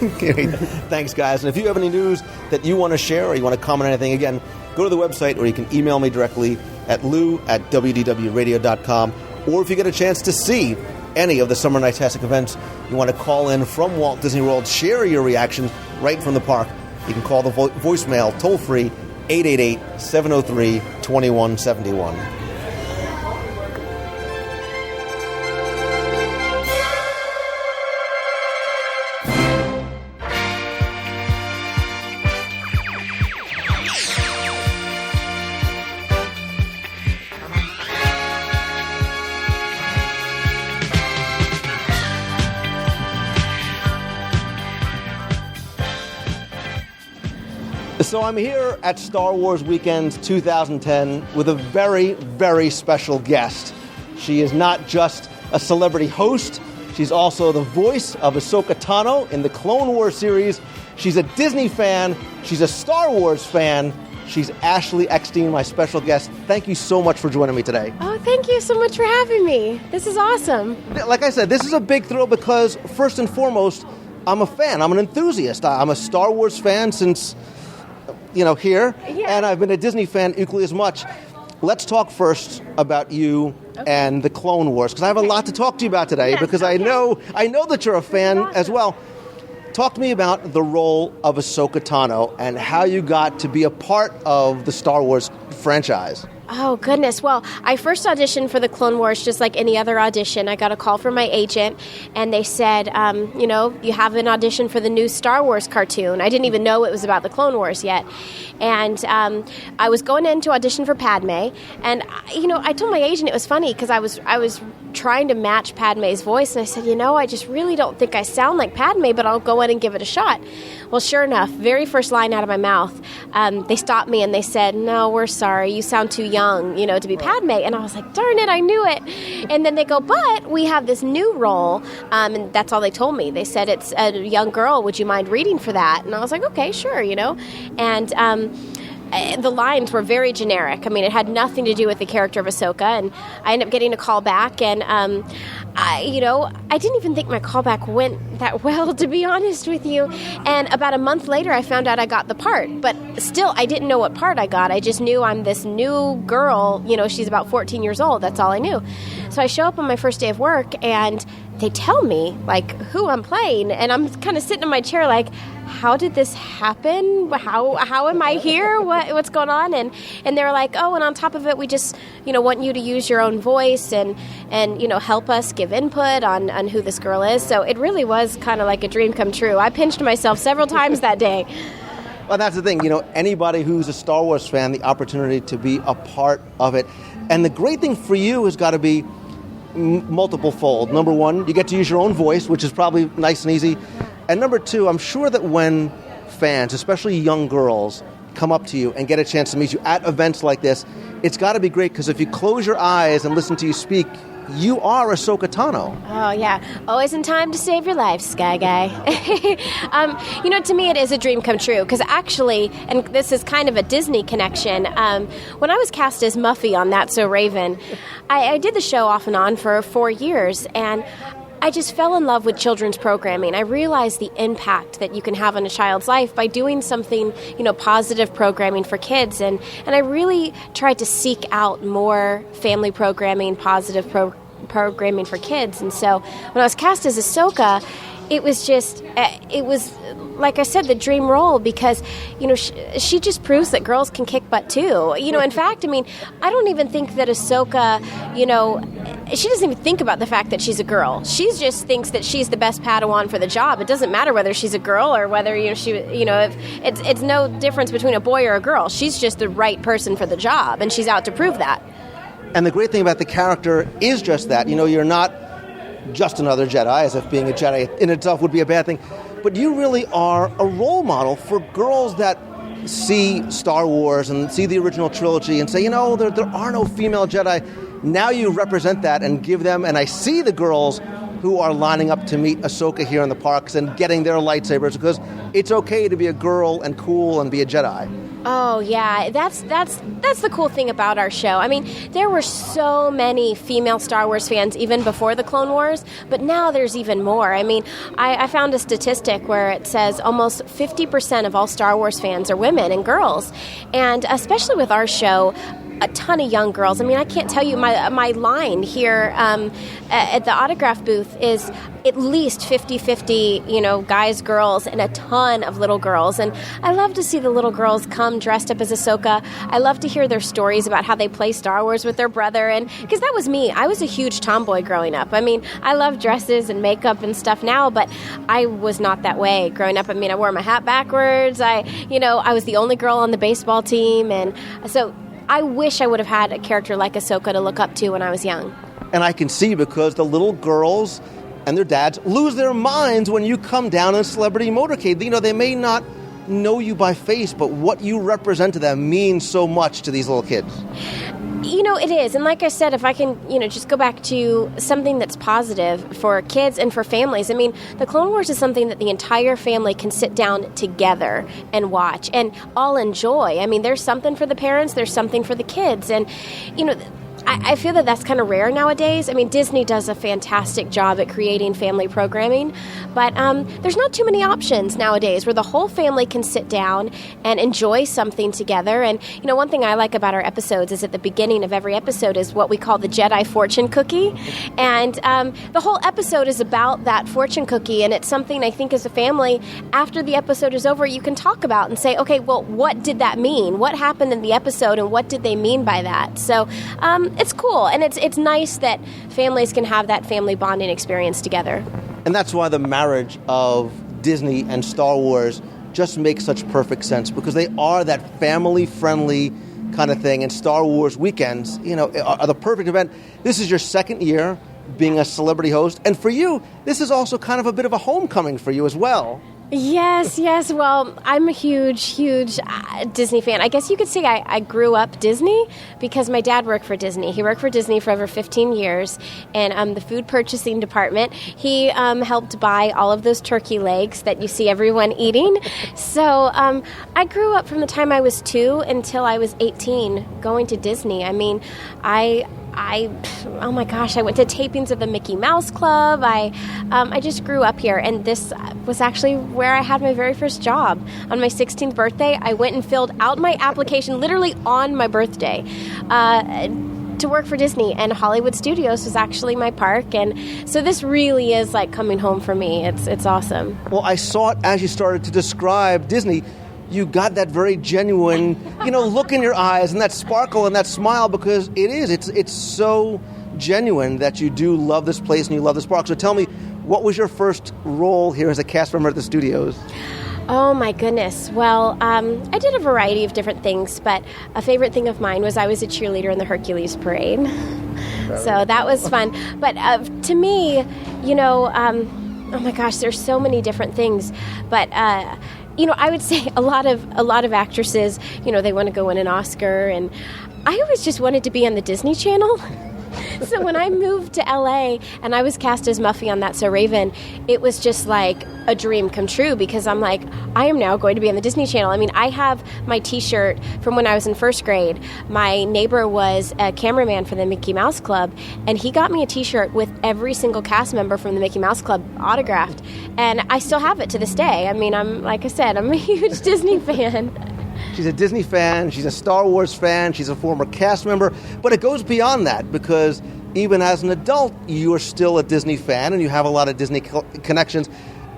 Okay. Thanks, guys. And if you have any news that you want to share or you want to comment on anything, again, go to the website or you can email me directly at lou@wdwradio.com. Or if you get a chance to see any of the Summer Nightastic events, you want to call in from Walt Disney World, share your reactions right from the park, you can call the voicemail toll-free 888-703-2171. So I'm here at Star Wars Weekend 2010 with a very, very special guest. She is not just a celebrity host, she's also the voice of Ahsoka Tano in the Clone Wars series. She's a Disney fan, she's a Star Wars fan. She's Ashley Eckstein, my special guest. Thank you so much for joining me today. Oh, thank you so much for having me. This is awesome. Like I said, this is a big thrill because, first and foremost, I'm a fan. I'm an enthusiast. I'm a Star Wars fan since, here. Yeah. And I've been a Disney fan equally as much. Let's talk first about you and the Clone Wars, because I have a lot to talk to you about today, because I know that you're a fan as well. Talk to me about the role of Ahsoka Tano and how you got to be a part of the Star Wars franchise. Oh, goodness. Well, I first auditioned for the Clone Wars just like any other audition. I got a call from my agent, and they said, you have an audition for the new Star Wars cartoon. I didn't even know it was about the Clone Wars yet. And I was going in to audition for Padme, and, I told my agent it was funny because I was trying to match Padme's voice, and I said, I just really don't think I sound like Padme, but I'll go in and give it a shot. Well, sure enough, very first line out of my mouth, they stopped me and they said, "No, we're sorry, you sound too young, to be Padme." And I was like, darn it, I knew it. And then they go, "But we have this new role," and that's all they told me. They said, "It's a young girl, would you mind reading for that?" And I was like, okay, sure, And the lines were very generic. I mean, it had nothing to do with the character of Ahsoka, and I ended up getting a call back, and I didn't even think my callback went that well, to be honest with you. And about a month later, I found out I got the part, but still, I didn't know what part I got. I just knew I'm this new girl. She's about 14 years old. That's all I knew. So I show up on my first day of work, and they tell me, who I'm playing, and I'm kind of sitting in my chair how did this happen? How am I here? What's going on? And they're like, oh, and on top of it, we just, want you to use your own voice and help us give input on who this girl is. So it really was kind of like a dream come true. I pinched myself several times that day. Well, that's the thing. Anybody who's a Star Wars fan, the opportunity to be a part of it. And the great thing for you has got to be multiple fold. Number one, you get to use your own voice, which is probably nice and easy. And number two, I'm sure that when fans, especially young girls, come up to you and get a chance to meet you at events like this, it's got to be great, because if you close your eyes and listen to you speak, you are Ahsoka Tano. Oh, yeah. Always in time to save your life, Sky Guy. To me it is a dream come true, because actually, and this is kind of a Disney connection, when I was cast as Muffy on That's So Raven, I did the show off and on for 4 years, and I just fell in love with children's programming. I realized the impact that you can have on a child's life by doing something, positive programming for kids. And I really tried to seek out more family programming, positive programming for kids. And so when I was cast as Ahsoka, it was like I said, the dream role, because, she just proves that girls can kick butt too. In fact, I don't even think that Ahsoka, she doesn't even think about the fact that she's a girl. She just thinks that she's the best Padawan for the job. It doesn't matter whether she's a girl or whether, if it's no difference between a boy or a girl. She's just the right person for the job, and she's out to prove that. And the great thing about the character is just that. You're not just another Jedi, as if being a Jedi in itself would be a bad thing. But you really are a role model for girls that see Star Wars and see the original trilogy and say, there are no female Jedi. Now you represent that and give them, and I see the girls who are lining up to meet Ahsoka here in the parks and getting their lightsabers, because it's okay to be a girl and cool and be a Jedi. Oh yeah, that's the cool thing about our show. I mean, there were so many female Star Wars fans even before the Clone Wars, but now there's even more. I mean, I found a statistic where it says almost 50% of all Star Wars fans are women and girls, and especially with our show, a ton of young girls. I mean, I can't tell you, my line here at the autograph booth is at least 50-50, guys, girls, and a ton of little girls. And I love to see the little girls come dressed up as Ahsoka. I love to hear their stories about how they play Star Wars with their brother. And because that was me. I was a huge tomboy growing up. I mean, I love dresses and makeup and stuff now, but I was not that way growing up. I mean, I wore my hat backwards. I was the only girl on the baseball team. And so I wish I would have had a character like Ahsoka to look up to when I was young. And I can see, because the little girls and their dads lose their minds when you come down in a celebrity motorcade. They may not know you by face, but what you represent to them means so much to these little kids. It is. And like I said, if I can, just go back to something that's positive for kids and for families. I mean, the Clone Wars is something that the entire family can sit down together and watch and all enjoy. I mean, there's something for the parents, there's something for the kids. And, I feel that that's kind of rare nowadays. I mean, Disney does a fantastic job at creating family programming, but there's not too many options nowadays where the whole family can sit down and enjoy something together. And, one thing I like about our episodes is at the beginning of every episode is what we call the Jedi fortune cookie. And the whole episode is about that fortune cookie, and it's something I think as a family, after the episode is over, you can talk about and say, okay, well, what did that mean? What happened in the episode, and what did they mean by that? So, it's cool, and it's nice that families can have that family bonding experience together. And that's why the marriage of Disney and Star Wars just makes such perfect sense, because they are that family-friendly kind of thing, and Star Wars weekends, are the perfect event. This is your second year being a celebrity host, and for you, this is also kind of a bit of a homecoming for you as well. Yes. Well, I'm a huge Disney fan. I guess you could say I grew up Disney because my dad worked for Disney. He worked for Disney for over 15 years in the food purchasing department. He helped buy all of those turkey legs that you see everyone eating. So I grew up from the time I was 2 until I was 18 going to Disney. I mean, oh my gosh, I went to tapings of the Mickey Mouse Club. I just grew up here, and this was actually where I had my very first job. On my 16th birthday, I went and filled out my application literally on my birthday to work for Disney, and Hollywood Studios was actually my park, and so this really is like coming home for me. It's awesome. Well, I saw it as you started to describe Disney. You got that very genuine, look in your eyes and that sparkle and that smile, because it's so genuine that you do love this place and you love this park. So tell me, what was your first role here as a cast member at the studios? Oh my goodness. Well, I did a variety of different things, but a favorite thing of mine was I was a cheerleader in the Hercules parade. So that was fun. But to me, oh my gosh, there's so many different things. But I would say a lot of actresses, they want to go win an Oscar, and I always just wanted to be on the Disney Channel. So when I moved to LA and I was cast as Muffy on That's So Raven, it was just like a dream come true, because I'm like, I am now going to be on the Disney Channel. I mean, I have my t-shirt from when I was in first grade. My neighbor was a cameraman for the Mickey Mouse Club, and he got me a t-shirt with every single cast member from the Mickey Mouse Club autographed, and I still have it to this day. I mean, like I said, I'm a huge Disney fan. She's a Disney fan, she's a Star Wars fan, she's a former cast member, but it goes beyond that, because even as an adult, you are still a Disney fan, and you have a lot of Disney connections,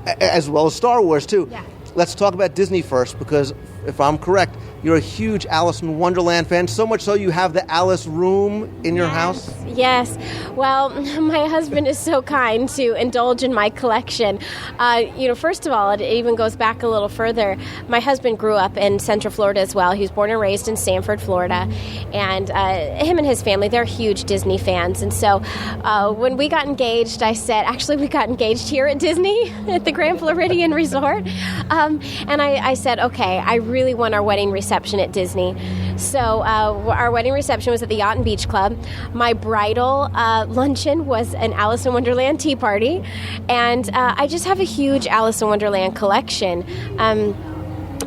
as well as Star Wars, too. Yeah. Let's talk about Disney first, because if I'm correct, you're a huge Alice in Wonderland fan, so much so you have the Alice room in your house? Yes. Well, my husband is so kind to indulge in my collection. First of all, it even goes back a little further. My husband grew up in Central Florida as well. He was born and raised in Sanford, Florida. And him and his family, they're huge Disney fans. And so when we got engaged, we got engaged here at Disney, at the Grand Floridian Resort. And I said, okay, I really want our wedding reception reception at Disney. So our wedding reception was at the Yacht and Beach Club. My bridal luncheon was an Alice in Wonderland tea party. And I just have a huge Alice in Wonderland collection.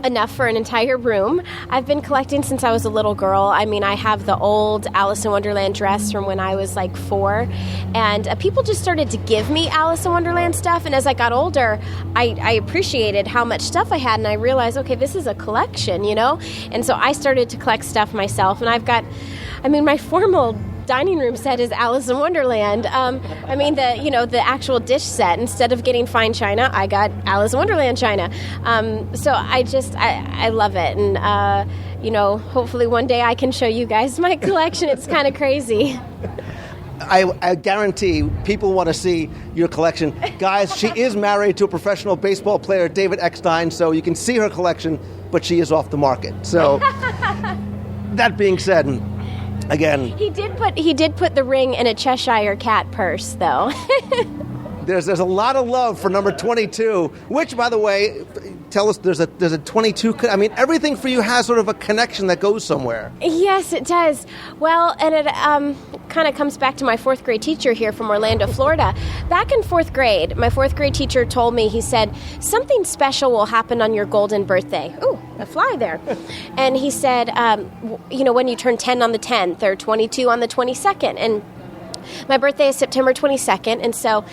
Enough for an entire room. I've been collecting since I was a little girl. I mean, I have the old Alice in Wonderland dress from when I was like 4, and people just started to give me Alice in Wonderland stuff, and as I got older, I appreciated how much stuff I had, and I realized, okay, this is a collection, you know? And so I started to collect stuff myself, and I've got, my formal dining room set is Alice in Wonderland. The actual dish set. Instead of getting fine china, I got Alice in Wonderland china. So I love it. And, hopefully one day I can show you guys my collection. It's kind of crazy. I guarantee people want to see your collection. Guys, she is married to a professional baseball player, David Eckstein, so you can see her collection, but she is off the market. So, that being said, again, he did put the ring in a Cheshire cat purse, though. There's a lot of love for number 22, which, by the way, tell us there's a 22. Everything for you has sort of a connection that goes somewhere. Yes, it does. Well, and it kind of comes back to my 4th grade teacher here from Orlando, Florida. Back in 4th grade, my 4th grade teacher told me, he said, something special will happen on your golden birthday. Ooh, a fly there. And he said, when you turn 10 on the 10th or 22 on the 22nd. And my birthday is September 22nd, and so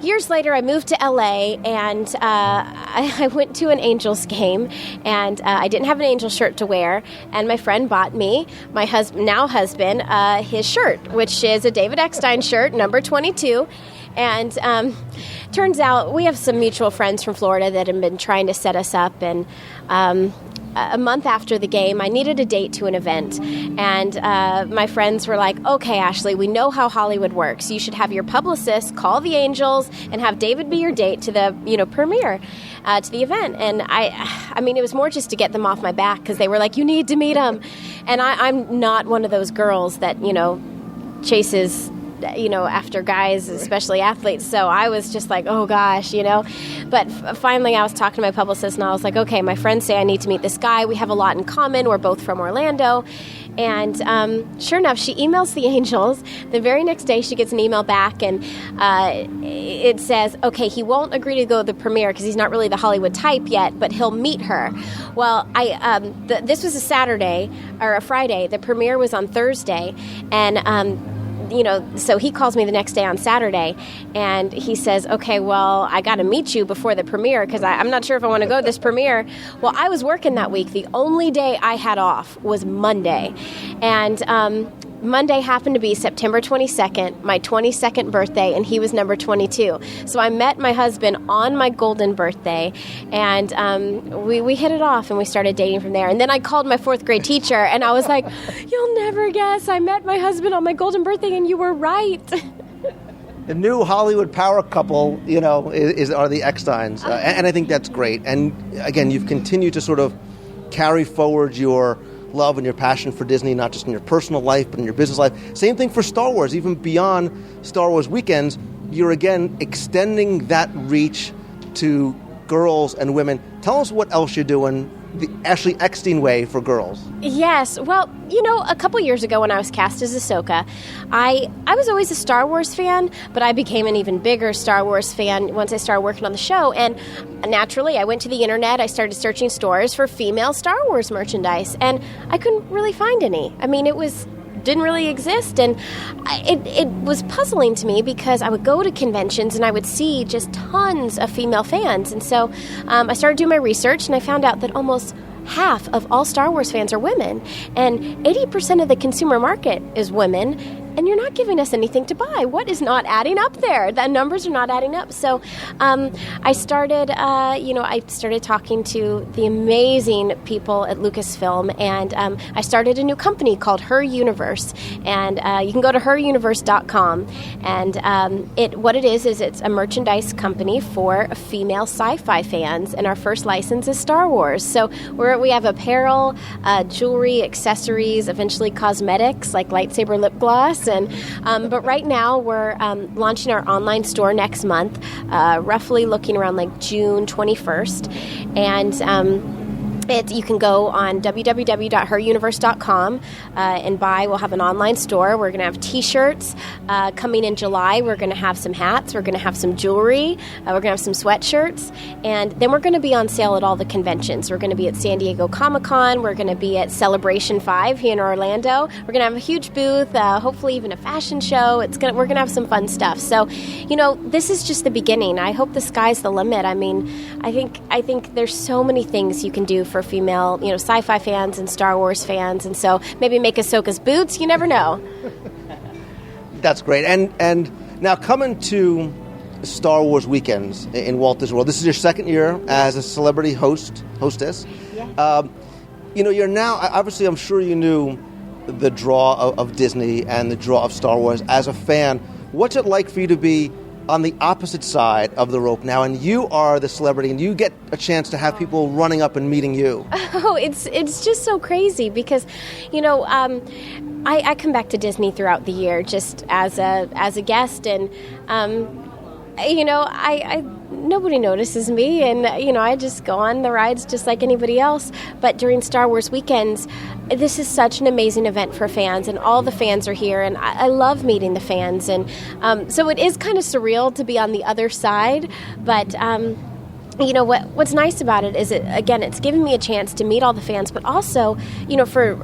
years later, I moved to LA, and I went to an Angels game, and I didn't have an Angels shirt to wear, and my friend bought me, my now husband, his shirt, which is a David Eckstein shirt, number 22. And turns out we have some mutual friends from Florida that have been trying to set us up, and a month after the game, I needed a date to an event, and my friends were like, okay, Ashley, we know how Hollywood works. You should have your publicist call the Angels and have David be your date to the premiere, to the event. And it was more just to get them off my back, because they were like, you need to meet him. And I'm not one of those girls that, chases after guys, especially athletes. So I was just like, oh gosh, But finally I was talking to my publicist, and I was like, okay, my friends say I need to meet this guy. We have a lot in common. We're both from Orlando. And sure enough, she emails the Angels. The very next day she gets an email back, and it says, okay, he won't agree to go to the premiere because he's not really the Hollywood type yet, but he'll meet her. Well, this was a Saturday or a Friday. The premiere was on Thursday, and so he calls me the next day on Saturday, and he says, okay, well, I got to meet you before the premiere, because I'm not sure if I want to go to this premiere. Well, I was working that week. The only day I had off was Monday, and Monday happened to be September 22nd, my 22nd birthday, and he was number 22. So I met my husband on my golden birthday, and we hit it off, and we started dating from there. And then I called my 4th grade teacher, and I was like, you'll never guess, I met my husband on my golden birthday, and you were right. The new Hollywood power couple, are the Ecksteins, and I think that's great. And again, you've continued to sort of carry forward your love and your passion for Disney, not just in your personal life, but in your business life. Same thing for Star Wars. Even beyond Star Wars weekends, you're again extending that reach to girls and women. Tell us what else you're doing the Ashley Eckstein way for girls. Yes. Well, a couple years ago when I was cast as Ahsoka, I was always a Star Wars fan, but I became an even bigger Star Wars fan once I started working on the show. And naturally, I went to the internet. I started searching stores for female Star Wars merchandise, and I couldn't really find any. Didn't really exist, and it was puzzling to me, because I would go to conventions and I would see just tons of female fans. And so I started doing my research, and I found out that almost half of all Star Wars fans are women, and 80% of the consumer market is women, and you're not giving us anything to buy. What is not adding up there? The numbers are not adding up. So I started, I started talking to the amazing people at Lucasfilm, and I started a new company called Her Universe, and you can go to heruniverse.com, and what it is it's a merchandise company for female sci-fi fans, and our first license is Star Wars. So we have apparel, jewelry, accessories, eventually cosmetics like lightsaber lip gloss. But right now we're launching our online store next month, roughly looking around like June 21st. And You can go on www.heruniverse.com and buy. We'll have an online store. We're going to have T-shirts coming in July. We're going to have some hats. We're going to have some jewelry. We're going to have some sweatshirts. And then we're going to be on sale at all the conventions. We're going to be at San Diego Comic-Con. We're going to be at Celebration 5 here in Orlando. We're going to have a huge booth, hopefully even a fashion show. We're going to have some fun stuff. So, this is just the beginning. I hope the sky's the limit. I mean, I think there's so many things you can do for female, sci-fi fans and Star Wars fans, and so maybe make Ahsoka's boots. You never know. That's great. And now coming to Star Wars weekends in Walt Disney World, this is your second year as a celebrity hostess. Yeah. You're now, obviously I'm sure you knew the draw of Disney and the draw of Star Wars as a fan. What's it like for you to be on the opposite side of the rope now, and you are the celebrity, and you get a chance to have people running up and meeting you? Oh, it's just so crazy because, I come back to Disney throughout the year just as a guest, and nobody notices me, and I just go on the rides just like anybody else. But during Star Wars weekends, this is such an amazing event for fans, and all the fans are here, and I love meeting the fans, and so it is kind of surreal to be on the other side, but what's nice about it is it's giving me a chance to meet all the fans, but also, for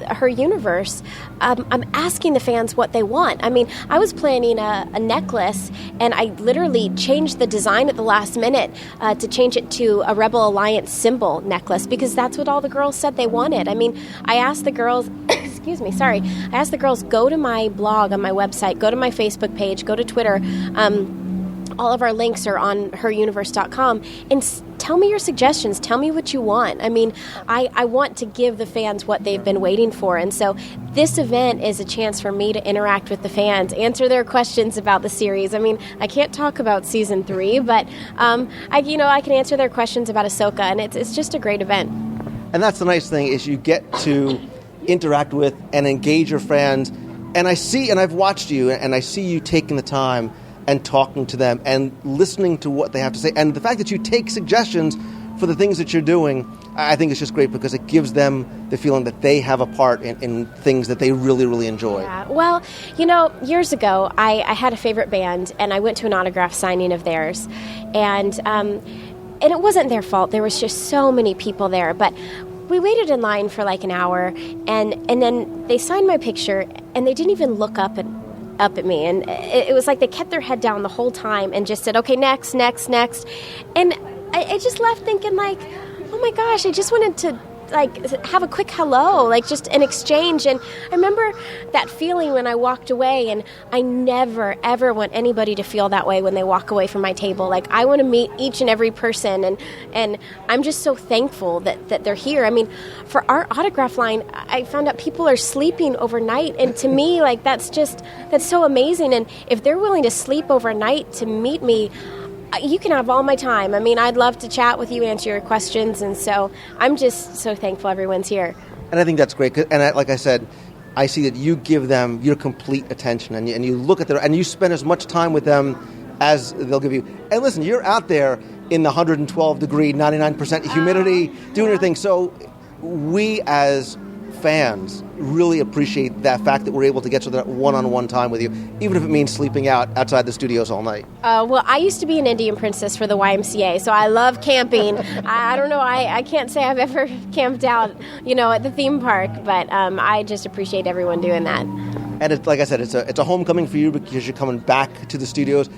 Her Universe, I'm asking the fans what they want. I mean, I was planning a necklace, and I literally changed the design at the last minute to change it to a Rebel Alliance symbol necklace, because that's what all the girls said they wanted. I mean, I asked the girls, I asked the girls, go to my blog on my website, go to my Facebook page, go to Twitter, all of our links are on heruniverse.com, and tell me your suggestions. Tell me what you want. I mean, I want to give the fans what they've been waiting for, and so this event is a chance for me to interact with the fans, answer their questions about the series. I mean, I can't talk about season 3, but I can answer their questions about Ahsoka, and it's just a great event. And that's the nice thing, is you get to interact with and engage your fans. And I've watched you, and I see you taking the time and talking to them and listening to what they have to say. And the fact that you take suggestions for the things that you're doing, I think it's just great, because it gives them the feeling that they have a part in things that they really, really enjoy. Yeah. Well, years ago, I had a favorite band, and I went to an autograph signing of theirs. And it wasn't their fault. There was just so many people there. But we waited in line for like an hour, and then they signed my picture, and they didn't even look up at me, and it was like they kept their head down the whole time and just said, okay, next. And I just left thinking, like, oh my gosh, I just wanted to have a quick hello, just an exchange. And I remember that feeling when I walked away, and I never ever want anybody to feel that way when they walk away from my table. I want to meet each and every person, and I'm just so thankful that they're here. I mean, for our autograph line, I found out people are sleeping overnight, and to me, that's so amazing. And if they're willing to sleep overnight to meet me, you can have all my time. I mean, I'd love to chat with you, answer your questions, and so I'm just so thankful everyone's here. And I think that's great. And like I said, I see that you give them your complete attention, and you look at and you spend as much time with them as they'll give you. And listen, you're out there in the 112 degree, 99% humidity, doing your thing. So we as fans really appreciate that fact that we're able to get to that one-on-one time with you, even if it means sleeping outside the studios all night. Well, I used to be an Indian princess for the YMCA, so I love camping. I don't know, I can't say I've ever camped out, at the theme park, but I just appreciate everyone doing that. And it's, like I said, it's a homecoming for you, because you're coming back to the studios.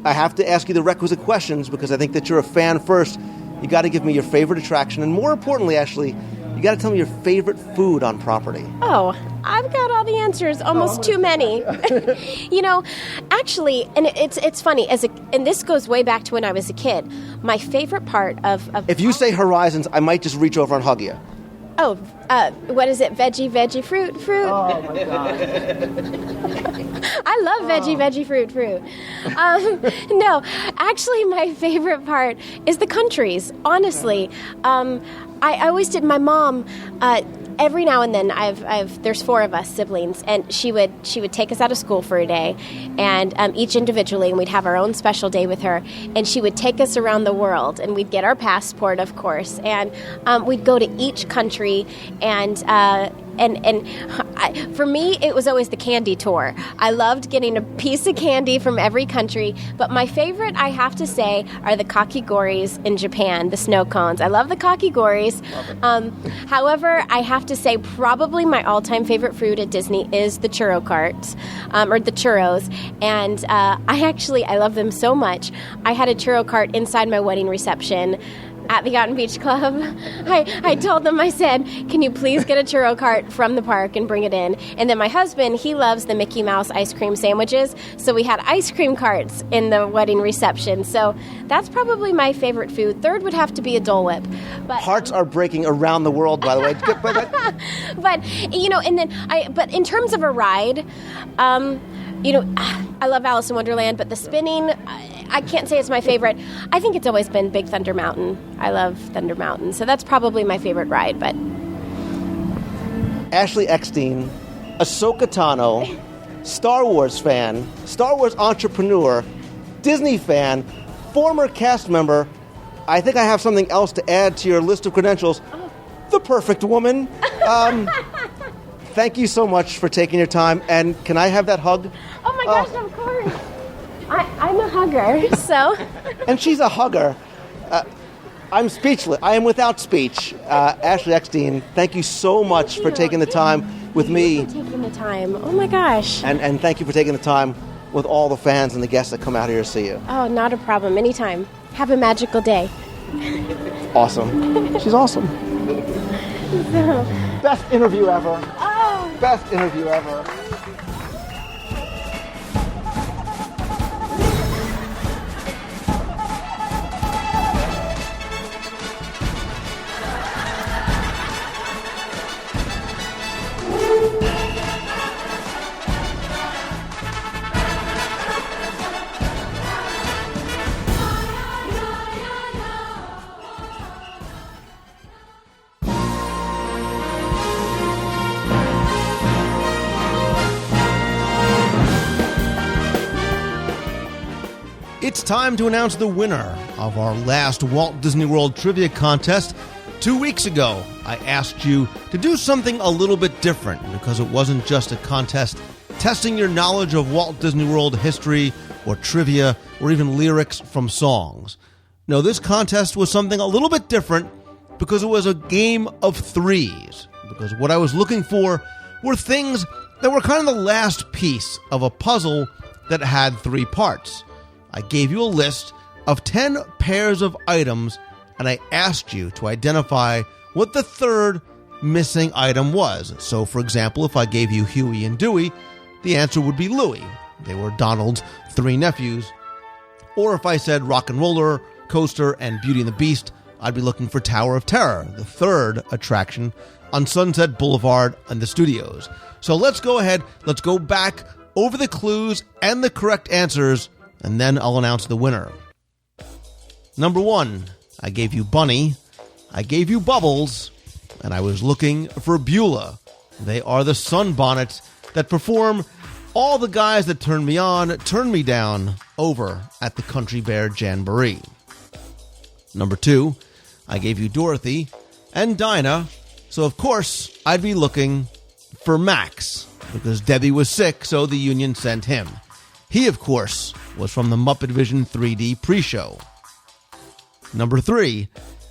I have to ask you the requisite questions, because I think that you're a fan first. You got to give me your favorite attraction, and more importantly, Ashley, you got to tell me your favorite food on property. Oh, I've got all the answers, almost too many. Actually, and it's funny, and this goes way back to when I was a kid. My favorite part of if you say Horizons, I might just reach over and hug you. Oh, what is it? Veggie, fruit. Oh, my God. I love veggie, fruit. No, actually, my favorite part is the countries, honestly. I always did. My mom, every now and then, there's 4 of us siblings, and she would take us out of school for a day, and each individually, and we'd have our own special day with her, and she would take us around the world, and we'd get our passport, of course, and we'd go to each country, and for me, it was always the candy tour. I loved getting a piece of candy from every country, but my favorite, I have to say, are the kakigoris in Japan, the snow cones. I love the kakigoris. However, I have to say, probably my all-time favorite food at Disney is the churro carts, or the churros, and I love them so much. I had a churro cart inside my wedding reception at the Yacht and Beach Club. I told them, I said, can you please get a churro cart from the park and bring it in? And then my husband, he loves the Mickey Mouse ice cream sandwiches, so we had ice cream carts in the wedding reception. So that's probably my favorite food. Third would have to be a Dole Whip. But Hearts are breaking around the world, by the way. but but in terms of a ride, I love Alice in Wonderland, but the spinning, I can't say it's my favorite. I think it's always been Big Thunder Mountain. I love Thunder Mountain, so that's probably my favorite ride. But Ashley Eckstein, Ahsoka Tano, Star Wars fan, Star Wars entrepreneur, Disney fan, former cast member. I think I have something else to add to your list of credentials. The perfect woman. Thank you so much for taking your time. And can I have that hug? Oh my gosh, of course. I'm a hugger, so. And she's a hugger. I'm speechless. I am without speech. Ashley Eckstein, thank you so much for taking the time with me. Thank you for taking the time. Oh my gosh. And thank you for taking the time with all the fans and the guests that come out here to see you. Oh, not a problem. Anytime. Have a magical day. Awesome. She's awesome. Best interview ever. Oh. Best interview ever. It's time to announce the winner of our last Walt Disney World Trivia Contest. 2 weeks ago, I asked you to do something a little bit different because it wasn't just a contest testing your knowledge of Walt Disney World history or trivia or even lyrics from songs. No, this contest was something a little bit different because it was a game of threes. Because what I was looking for were things that were kind of the last piece of a puzzle that had 3 parts. I gave you a list of 10 pairs of items, and I asked you to identify what the third missing item was. So, for example, if I gave you Huey and Dewey, the answer would be Louie. They were Donald's 3 nephews. Or if I said Rock and Roller Coaster and Beauty and the Beast, I'd be looking for Tower of Terror, the third attraction on Sunset Boulevard and the studios. So let's go ahead, let's go back over the clues and the correct answers, and then I'll announce the winner. Number 1, I gave you Bunny, I gave you Bubbles, and I was looking for Beulah. They are the sunbonnets that perform All the Guys That Turn Me On, Turn Me Down over at the Country Bear Jamboree. Number 2, I gave you Dorothy and Dinah, so of course I'd be looking for Max, because Debbie was sick, so the union sent him. He, of course, was from the Muppet Vision 3D pre-show. Number 3,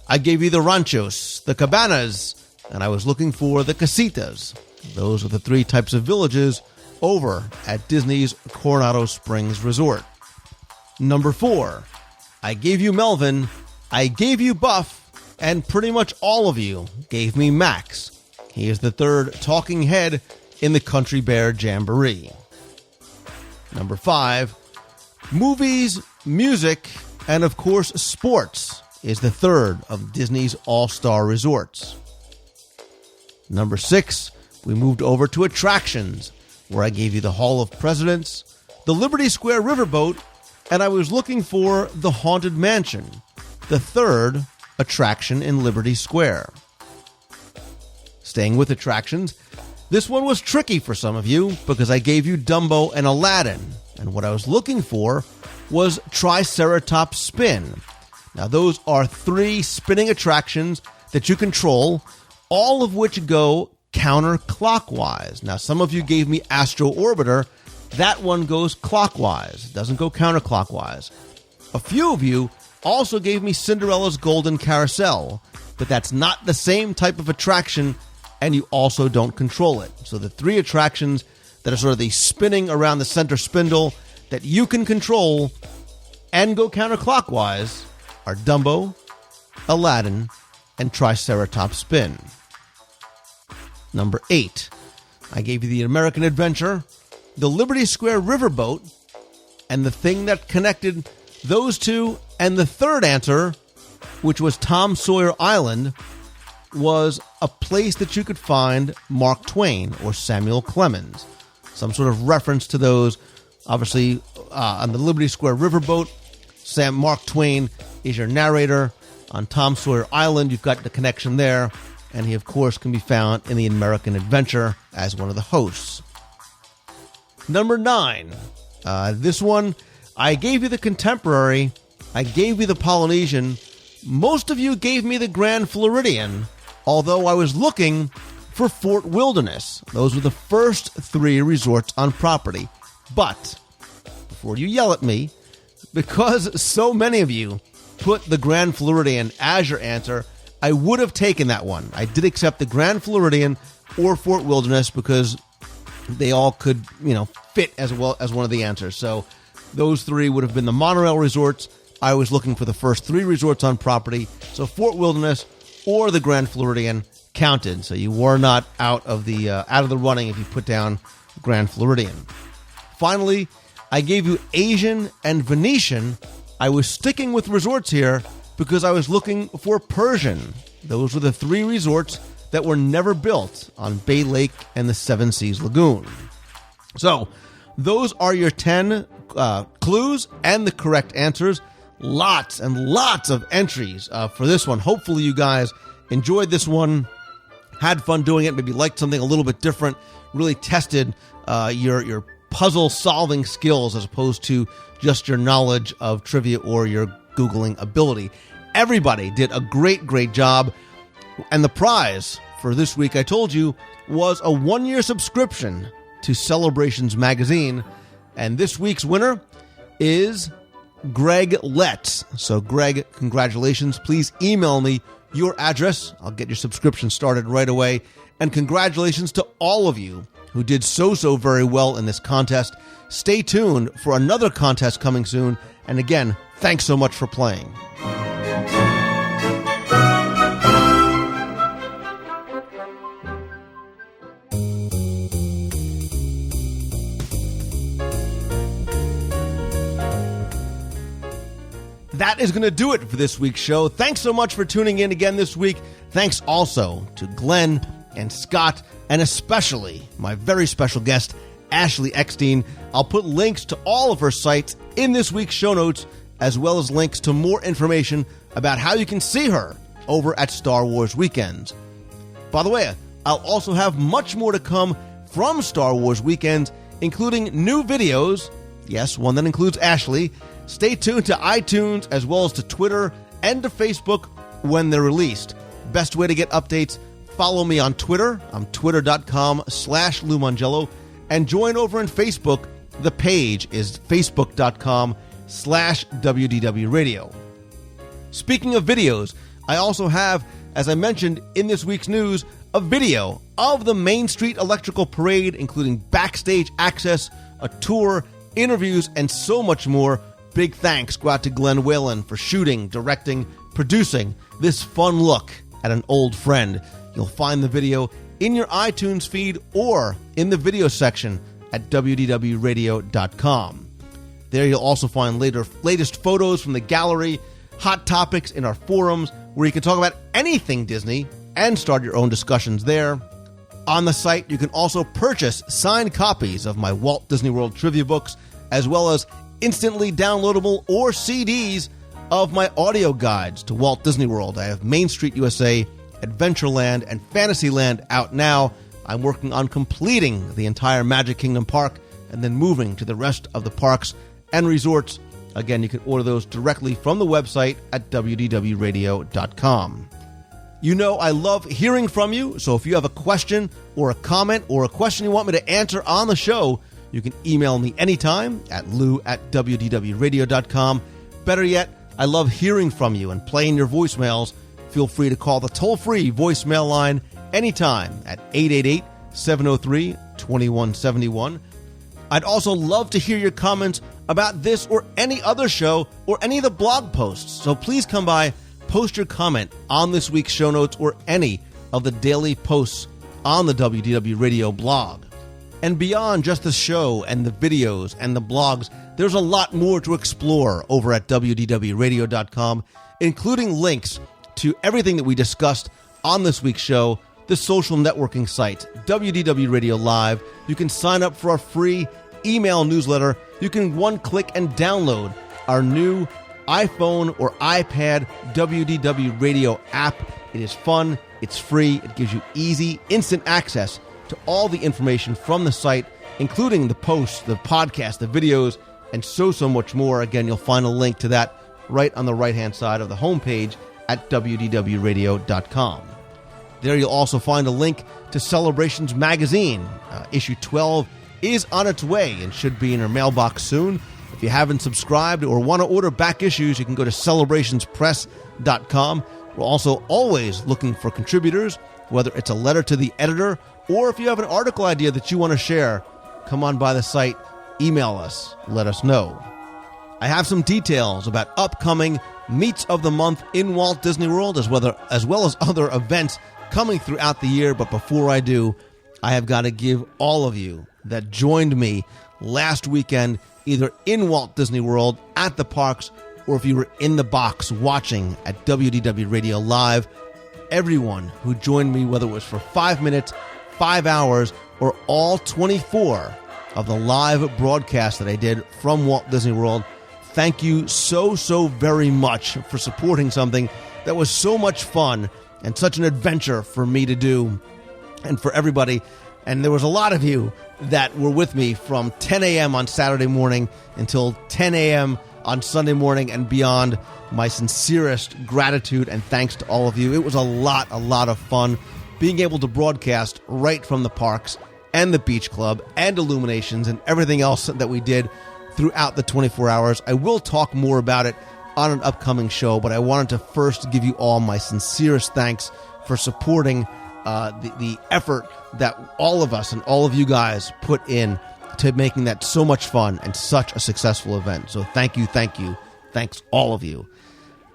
I gave you the Ranchos, the Cabanas, and I was looking for the Casitas. Those are the 3 types of villages over at Disney's Coronado Springs Resort. Number 4, I gave you Melvin, I gave you Buff, and pretty much all of you gave me Max. He is the third talking head in the Country Bear Jamboree. Number 5, movies, music, and of course sports is the third of Disney's all-star resorts. Number 6, we moved over to attractions, where I gave you the Hall of Presidents, the Liberty Square Riverboat, and I was looking for the Haunted Mansion, the third attraction in Liberty Square. staying with attractions, this one was tricky for some of you because I gave you Dumbo and Aladdin. And what I was looking for was Triceratops Spin. Now, those are 3 spinning attractions that you control, all of which go counterclockwise. Now, some of you gave me Astro Orbiter. That one goes clockwise. It doesn't go counterclockwise. A few of you also gave me Cinderella's Golden Carousel, but that's not the same type of attraction, and you also don't control it. So the 3 attractions that are sort of the spinning around the center spindle that you can control and go counterclockwise are Dumbo, Aladdin, and Triceratops Spin. Number 8, I gave you the American Adventure, the Liberty Square Riverboat, and the thing that connected those two, and the third answer, which was Tom Sawyer Island, was a place that you could find Mark Twain or Samuel Clemens. Some sort of reference to those. Obviously, on the Liberty Square Riverboat, Mark Twain is your narrator. On Tom Sawyer Island, you've got the connection there. And he, of course, can be found in the American Adventure as one of the hosts. Number 9. This one, I gave you the Contemporary. I gave you the Polynesian. Most of you gave me the Grand Floridian, although I was looking for Fort Wilderness. Those were the first 3 resorts on property. But, before you yell at me, because so many of you put the Grand Floridian as your answer, I would have taken that one. I did accept the Grand Floridian or Fort Wilderness because they all could, fit as well as one of the answers. So those 3 would have been the monorail resorts. I was looking for the first 3 resorts on property. So Fort Wilderness or the Grand Floridian counted. So you were not out of the running if you put down Grand Floridian. Finally, I gave you Asian and Venetian. I was sticking with resorts here because I was looking for Persian. Those were the 3 resorts that were never built on Bay Lake and the Seven Seas Lagoon. So, those are your 10 clues and the correct answers. Lots and lots of entries for this one. Hopefully you guys enjoyed this one, had fun doing it, maybe liked something a little bit different, really tested your puzzle-solving skills as opposed to just your knowledge of trivia or your Googling ability. Everybody did a great, great job. And the prize for this week, I told you, was a 1-year subscription to Celebrations Magazine. And this week's winner is Greg Letts. So, Greg, congratulations. Please email me your address. I'll get your subscription started right away. And congratulations to all of you who did so very well in this contest. Stay tuned for another contest coming soon. And again, thanks so much for playing. That is going to do it for this week's show. Thanks so much for tuning in again this week. Thanks also to Glenn and Scott, and especially my very special guest, Ashley Eckstein. I'll put links to all of her sites in this week's show notes, as well as links to more information about how you can see her over at Star Wars Weekends. By the way, I'll also have much more to come from Star Wars Weekends, including new videos. Yes, one that includes Ashley. Stay tuned to iTunes as well as to Twitter and to Facebook when they're released. Best way to get updates, follow me on Twitter. I'm twitter.com/Lou Mongello. And join over in Facebook. The page is facebook.com/WDW Radio. Speaking of videos, I also have, as I mentioned in this week's news, a video of the Main Street Electrical Parade, including backstage access, a tour, interviews, and so much more. Big thanks go out to Glenn Whalen for shooting, directing, producing this fun look at an old friend. You'll find the video in your iTunes feed or in the video section at WDWradio.com. There you'll also find latest photos from the gallery, hot topics in our forums where you can talk about anything Disney and start your own discussions there. On the site, you can also purchase signed copies of my Walt Disney World trivia books, as well as instantly downloadable or CDs of my audio guides to Walt Disney World. I have Main Street USA Adventureland, and Fantasyland out now. I'm working on completing the entire Magic Kingdom park and then moving to the rest of the parks and resorts. Again, you can order those directly from the website at WDWRadio.com. You know I love hearing from you, so if you have a question or a comment or a question you want me to answer on the show, you can email me anytime at lou@WDWRadio.com. Better yet, I love hearing from you and playing your voicemails. Feel free to call the toll-free voicemail line anytime at 888-703-2171. I'd also love to hear your comments about this or any other show or any of the blog posts. So please come by, post your comment on this week's show notes or any of the daily posts on the WDW Radio blog. And beyond just the show and the videos and the blogs, there's a lot more to explore over at WDWRadio.com, including links to everything that we discussed on this week's show, the social networking site, WDW Radio Live. You can sign up for our free email newsletter. You can one-click and download our new iPhone or iPad WDW Radio app. It is fun, it's free, it gives you easy, instant access to all the information from the site, including the posts, the podcast, the videos, and so much more. Again, you'll find a link to that right on the right-hand side of the homepage at WDWRadio.com. There you'll also find a link to Celebrations Magazine. Issue 12 is on its way and should be in your mailbox soon. If you haven't subscribed or want to order back issues, you can go to celebrationspress.com. We're also always looking for contributors, whether it's a letter to the editor or if you have an article idea that you want to share, come on by the site, email us, let us know. I have some details about upcoming Meets of the Month in Walt Disney World, as well as other events coming throughout the year. But before I do, I have got to give all of you that joined me last weekend, either in Walt Disney World, at the parks, or if you were in the box watching at WDW Radio Live, everyone who joined me, whether it was for 5 minutes, 5 hours, or all 24 of the live broadcasts that I did from Walt Disney World, thank you so very much for supporting something that was so much fun and such an adventure for me to do and for everybody. And there was a lot of you that were with me from 10 a.m. on Saturday morning until 10 a.m. on Sunday morning and beyond. My sincerest gratitude and thanks to all of you. It was a lot of fun being able to broadcast right from the parks and the beach club and Illuminations and everything else that we did throughout the 24 hours. I will talk more about it on an upcoming show, but I wanted to first give you all my sincerest thanks for supporting the effort that all of us and all of you guys put in to making that so much fun and such a successful event. So thank you. Thanks all of you.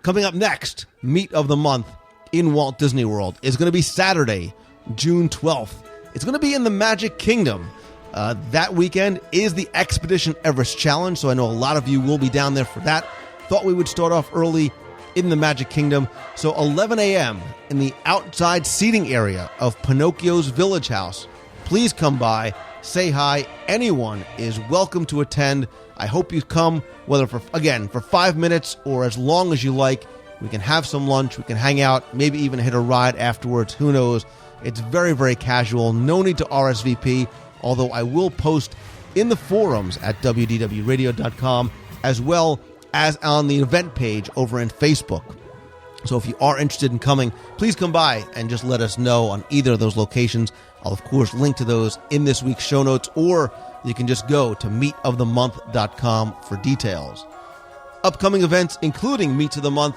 Coming up next, Meet of the Month in Walt Disney World is going to be Saturday, June 12th. It's going to be in the Magic Kingdom. That weekend is the Expedition Everest Challenge, so I know a lot of you will be down there for that. Thought we would start off early in the Magic Kingdom. So 11 a.m. in the outside seating area of Pinocchio's Village House. Please come by, say hi. Anyone is welcome to attend. I hope you come, whether for 5 minutes or as long as you like. We can have some lunch, we can hang out, maybe even hit a ride afterwards. Who knows? It's very casual. No need to RSVP, although I will post in the forums at WDWRadio.com as well as on the event page over in Facebook. So if you are interested in coming, please come by and just let us know on either of those locations. I'll, of course, link to those in this week's show notes, or you can just go to meetofthemonth.com for details. Upcoming events, including Meets of the Month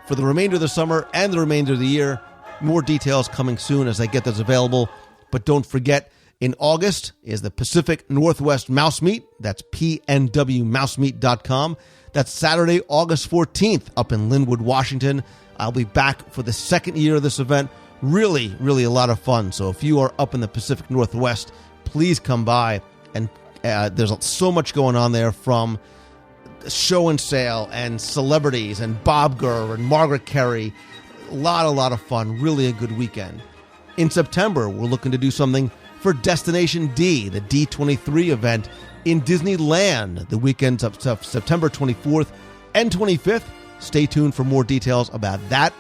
for the remainder of the summer and the remainder of the year. More details coming soon as I get those available. But don't forget, in August is the Pacific Northwest Mouse Meet. That's pnwmousemeet.com. That's Saturday, August 14th up in Linwood, Washington. I'll be back for the second year of this event. Really a lot of fun. So if you are up in the Pacific Northwest, please come by. And there's so much going on there, from show and sale and celebrities and Bob Gurr and Margaret Kerry. A lot of fun. Really a good weekend. In September, we're looking to do something for Destination D, the D23 event in Disneyland, the weekends of September 24th and 25th. Stay tuned for more details about that.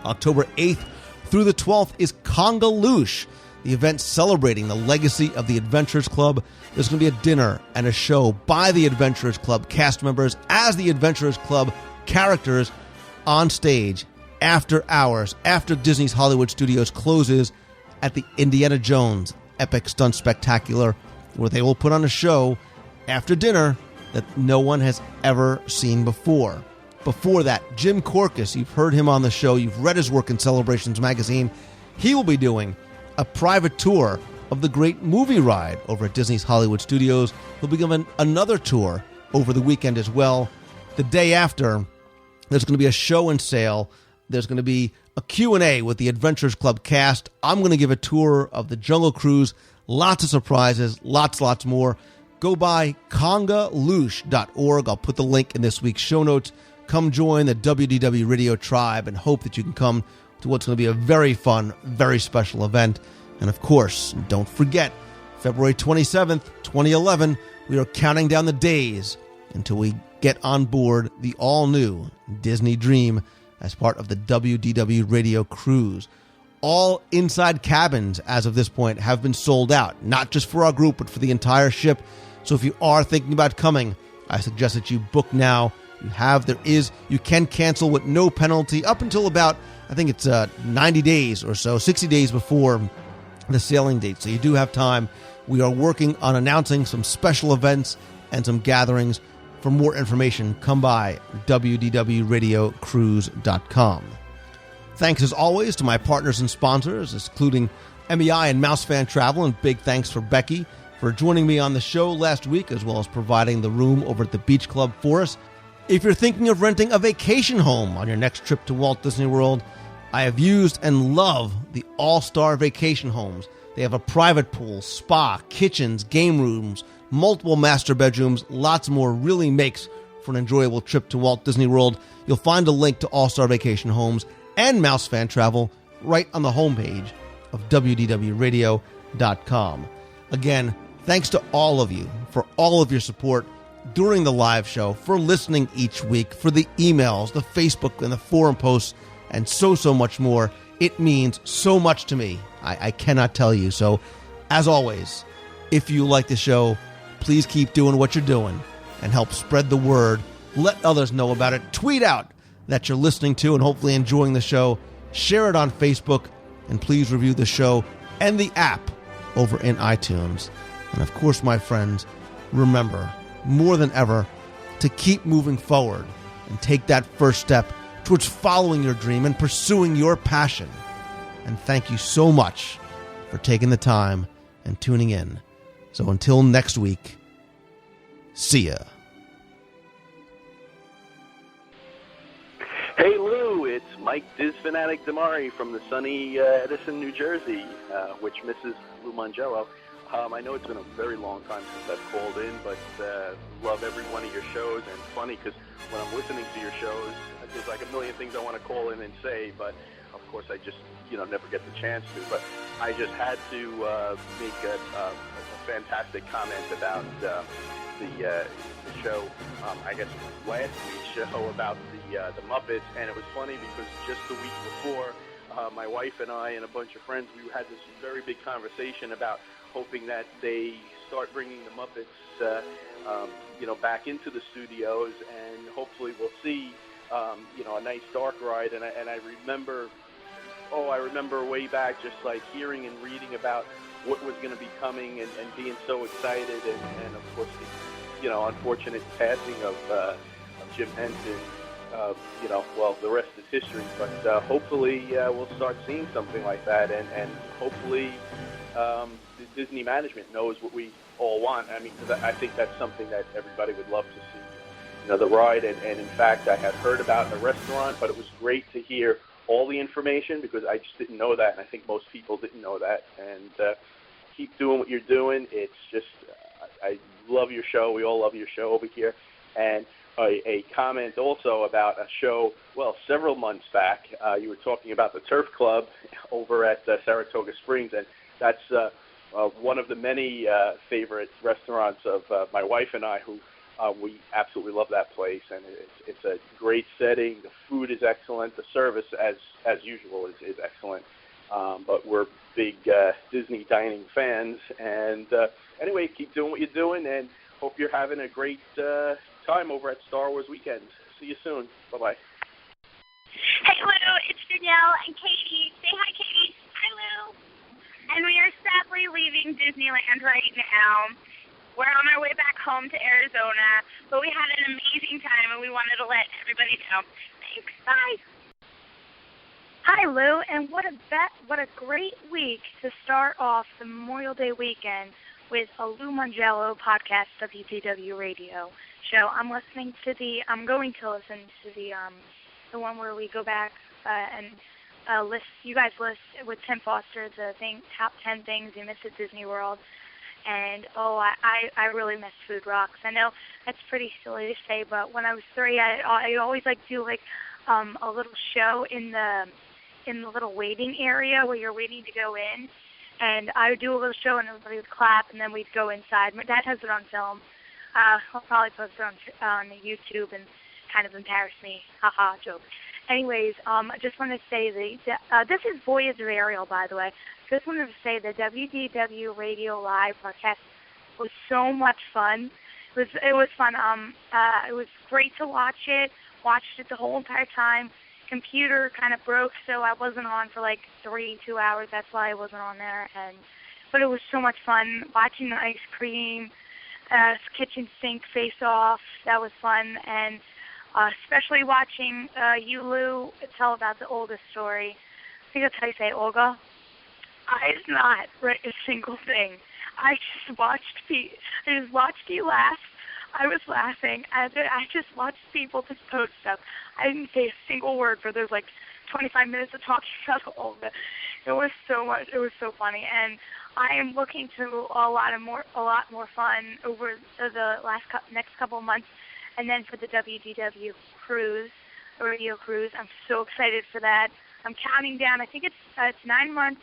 October 8th through the 12th is Conga Loosh, the event celebrating the legacy of the Adventurers Club. There's going to be a dinner and a show by the Adventurers Club cast members as the Adventurers Club characters on stage after hours, after Disney's Hollywood Studios closes at the Indiana Jones Epic Stunt Spectacular, where they will put on a show after dinner that no one has ever seen before. Before that, Jim Korkis, you've heard him on the show, you've read his work in Celebrations magazine. He will be doing a private tour of the Great Movie Ride over at Disney's Hollywood Studios. He'll be giving another tour over the weekend as well. The day after, there's going to be a show and sale. There's going to be a Q&A with the Adventurers Club cast. I'm going to give a tour of the Jungle Cruise. Lots of surprises, lots more. Go by congaloosh.org. I'll put the link in this week's show notes. Come join the WDW Radio Tribe and hope that you can come to what's going to be a very fun, very special event. And of course, don't forget, February 27th, 2011, we are counting down the days until we get on board the all-new Disney Dream as part of the WDW Radio Cruise. All inside cabins, as of this point, have been sold out, not just for our group, but for the entire ship. So if you are thinking about coming, I suggest that you book now. You can cancel with no penalty up until about, I think it's 90 days or so, 60 days before the sailing date. So you do have time. We are working on announcing some special events and some gatherings. For more information, come by wdwradiocruise.com. Thanks as always to my partners and sponsors, including MEI and Mouse Fan Travel, and big thanks for Becky for joining me on the show last week, as well as providing the room over at the Beach Club for us. If you're thinking of renting a vacation home on your next trip to Walt Disney World, I have used and love the All-Star Vacation Homes. They have a private pool, spa, kitchens, game rooms, multiple master bedrooms, lots more. Really makes for an enjoyable trip to Walt Disney World. You'll find a link to All-Star Vacation Homes and Mouse Fan Travel right on the homepage of WDWRadio.com. Again, thanks to all of you for all of your support during the live show, for listening each week, for the emails, the Facebook and the forum posts, and so much more. It means so much to me. I cannot tell you. So, as always, if you like the show, please keep doing what you're doing and help spread the word. Let others know about it. Tweet out that you're listening to and hopefully enjoying the show. Share it on Facebook, and please review the show and the app over in iTunes. And of course, my friends, remember, more than ever, to keep moving forward and take that first step towards following your dream and pursuing your passion. And thank you so much for taking the time and tuning in. So until next week, see ya. Hey Lou, it's Mike Diz Fanatic Damari from the sunny Edison, New Jersey, which misses Lou Mangello. I know it's been a very long time since I've called in, but love every one of your shows. And it's funny because when I'm listening to your shows, there's like a million things I want to call in and say, but of course I just never get the chance to. But I just had to make a fantastic comment about the show. I guess last week's show about the Muppets, and it was funny because just the week before, my wife and I and a bunch of friends, we had this very big conversation about hoping that they start bringing the Muppets, back into the studios, and hopefully we'll see, a nice dark ride. And I remember way back just like hearing and reading about what was going to be coming and being so excited, and of course the, unfortunate passing of Jim Henson. The rest is history, but hopefully we'll start seeing something like that, and hopefully the Disney management knows what we all want. I mean, because I think that's something that everybody would love to see, the ride, and in fact, I had heard about a restaurant, but it was great to hear all the information because I just didn't know that, and I think most people didn't know that, and keep doing what you're doing. It's just, I love your show. We all love your show over here, and a comment also about a show, several months back. You were talking about the Turf Club over at Saratoga Springs, and that's one of the many favorite restaurants of my wife and I, who we absolutely love that place, and it's a great setting. The food is excellent. The service, as usual, is excellent. but we're big Disney dining fans. And anyway, keep doing what you're doing, and hope you're having a great time over at Star Wars Weekend. See you soon. Bye-bye. Hey, Lou, it's Danielle and Katie. Say hi, Katie. Hi, Lou. And we are sadly leaving Disneyland right now. We're on our way back home to Arizona, but we had an amazing time, and we wanted to let everybody know. Thanks. Bye. Hi, Lou, and what a great week to start off the Memorial Day weekend with a Lou Mongello podcast, WDW radio show. I'm going to listen to the one where we go back and you guys list with Tim Foster the top 10 things you miss at Disney World. And, I really miss Food Rocks. I know that's pretty silly to say, but when I was 3, I always do a little show in the little waiting area where you're waiting to go in. And I would do a little show and everybody would clap, and then we'd go inside. My dad has it on film. I'll probably post it on YouTube and kind of embarrass me. Haha, joke. Anyways, I just want to say this is Voyage of Ariel, by the way. Just wanted to say the WDW Radio Live podcast was so much fun. It was fun. It was great to watch it. Watched it the whole entire time. Computer kind of broke, so I wasn't on for 2 hours. That's why I wasn't on there. But it was so much fun watching the ice cream, kitchen sink face off. That was fun, and especially watching you, Lou, tell about the Olga story. I think that's how you say Olga. I did not write a single thing. I just watched you laugh. I was laughing, and I just watched people just post stuff. I didn't say a single word for those 25 minutes of talking about Olga. It was so much. It was so funny, and I am looking to a lot more fun over the next couple of months, and then for the WDW cruise, the radio cruise. I'm so excited for that. I'm counting down. I think it's 9 months,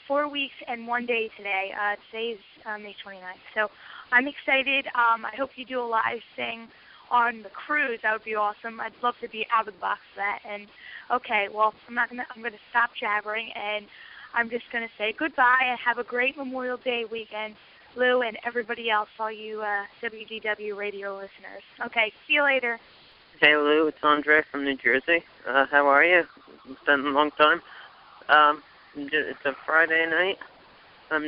4 weeks, and 1 day today. Today's May 29th. So I'm excited. I hope you do a live thing on the cruise. That would be awesome. I'd love to be out of the box for that. And okay, well, I'm going to stop jabbering, and I'm just going to say goodbye and have a great Memorial Day weekend, Lou, and everybody else, all you WDW radio listeners. Okay, see you later. Hey, Lou, it's Andre from New Jersey. How are you? It's been a long time. It's a Friday night. I'm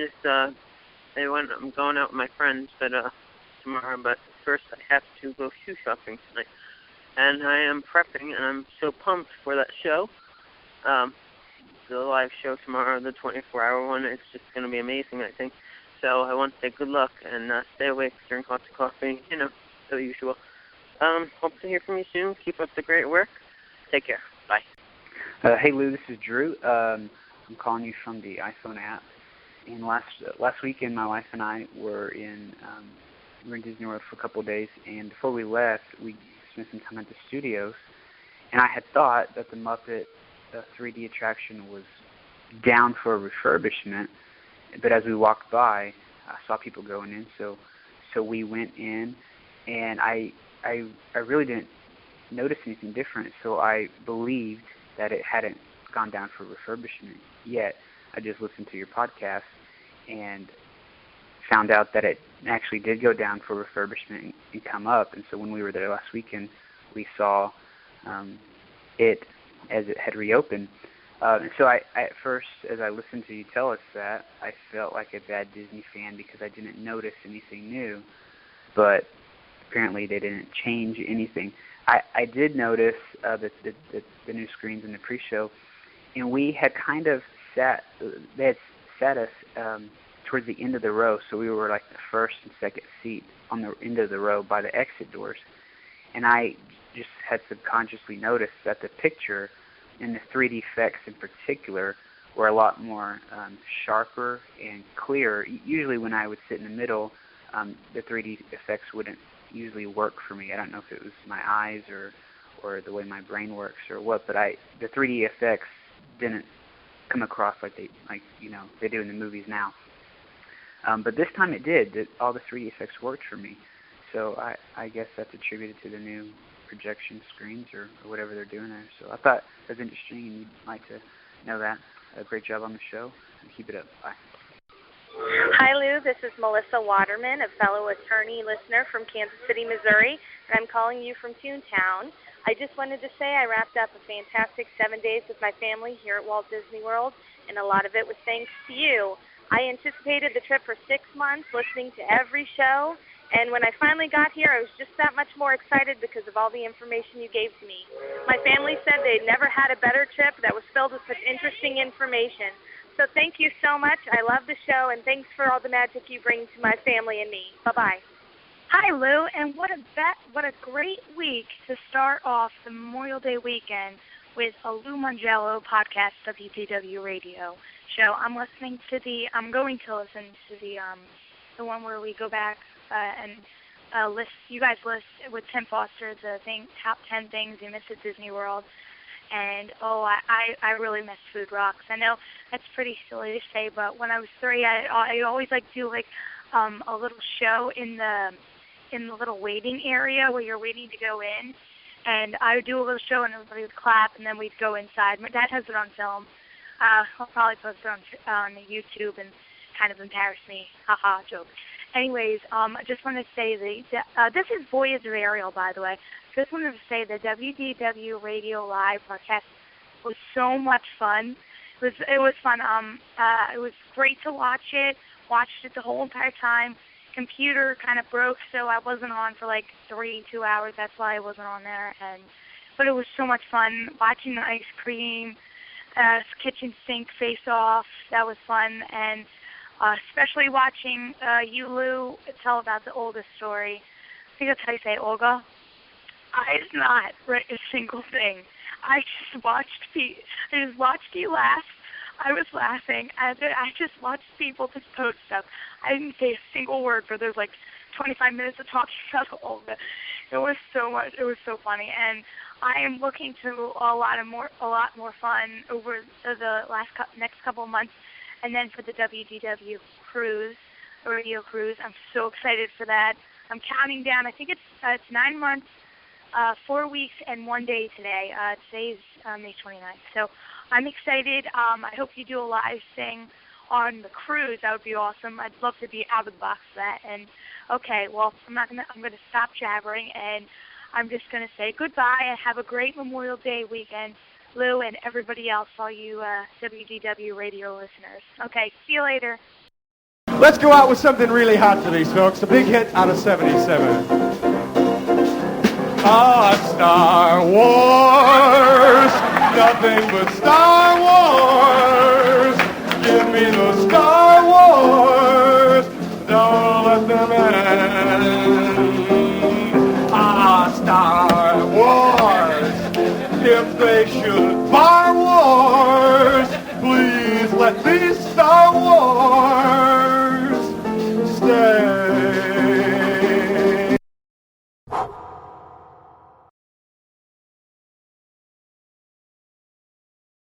going out with my friends tomorrow, but first I have to go shoe shopping tonight. And I am prepping, and I'm so pumped for that show. The live show tomorrow, the 24-hour one, it's just going to be amazing, I think. So I want to say good luck and stay awake, drink lots of coffee, the usual. Hope to hear from you soon. Keep up the great work. Take care. Bye. Hey, Lou, this is Drew. I'm calling you from the iPhone app. And last weekend, my wife and I were in Disney World for a couple of days, and before we left, we spent some time at the studios, and I had thought that the Muppet 3D attraction was down for a refurbishment, but as we walked by, I saw people going in, so we went in, and I really didn't notice anything different, so I believed that it hadn't gone down for refurbishment yet. I just listened to your podcast and found out that it actually did go down for refurbishment and come up. And so when we were there last weekend, we saw it as it had reopened. And so I, at first, as I listened to you tell us that, I felt like a bad Disney fan because I didn't notice anything new. But apparently they didn't change anything. I did notice the new screens in the pre-show, and we had kind of they had set us towards the end of the row, so we were like the first and second seat on the end of the row by the exit doors. And I just had subconsciously noticed that the picture and the 3D effects in particular were a lot more sharper and clearer. Usually when I would sit in the middle, the 3D effects wouldn't usually work for me. I don't know if it was my eyes or the way my brain works or what, but the 3D effects didn't come across like they do in the movies now. But this time it did. All the 3D effects worked for me. So I guess that's attributed to the new projection screens or whatever they're doing there. So I thought it was interesting, and you'd like to know that. A great job on the show. Keep it up. Bye. Hi, Lou. This is Melissa Waterman, a fellow attorney listener from Kansas City, Missouri, and I'm calling you from Toontown. I just wanted to say I wrapped up a fantastic 7 days with my family here at Walt Disney World, and a lot of it was thanks to you. I anticipated the trip for 6 months, listening to every show, and when I finally got here, I was just that much more excited because of all the information you gave to me. My family said they'd never had a better trip that was filled with such interesting information. So thank you so much. I love the show, and thanks for all the magic you bring to my family and me. Bye-bye. Hi, Lou, and what a great week to start off the Memorial Day weekend with a Lou Mangello podcast, WDW radio show. I'm going to listen to the one where we go back and list. You guys list with Tim Foster the top 10 things you miss at Disney World. And, I really miss Food Rocks. I know that's pretty silly to say, but when I was 3, I always do a little show in the little waiting area where you're waiting to go in. And I would do a little show and everybody would clap, and then we'd go inside. My dad has it on film. I'll probably post it on YouTube and kind of embarrass me. Haha, joke. Anyways, I just want to say this is Voyage of Ariel, by the way. Just wanted to say the WDW Radio Live broadcast was so much fun. It was fun. It was great to watch it. Watched it the whole entire time. Computer kind of broke, so I wasn't on for 2 hours. That's why I wasn't on there. But it was so much fun watching the ice cream, kitchen sink face off. That was fun, and especially watching you, Lou, tell about the Olga story. I think that's how you say it, Olga. I did not write a single thing. I just watched you laugh. I was laughing, and I just watched people just post stuff. I didn't say a single word, but there's 25 minutes of talking about Olga. It was so much. It was so funny, and I am looking to a lot more fun over the next couple of months, and then for the WDW cruise, the radio cruise. I'm so excited for that. I'm counting down. I think it's 9 months. 4 weeks and 1 day today. Today's May 29th. So I'm excited. I hope you do a live thing on the cruise. That would be awesome. I'd love to be out of the box for that. And okay, well, I'm going to stop jabbering, and I'm just going to say goodbye and have a great Memorial Day weekend, Lou, and everybody else, all you WDW radio listeners. Okay, see you later. Let's go out with something really hot for these folks. A big hit out of 77. Star Wars, nothing but Star Wars. Give me the Star Wars, don't let them end. Star Wars, if they should buy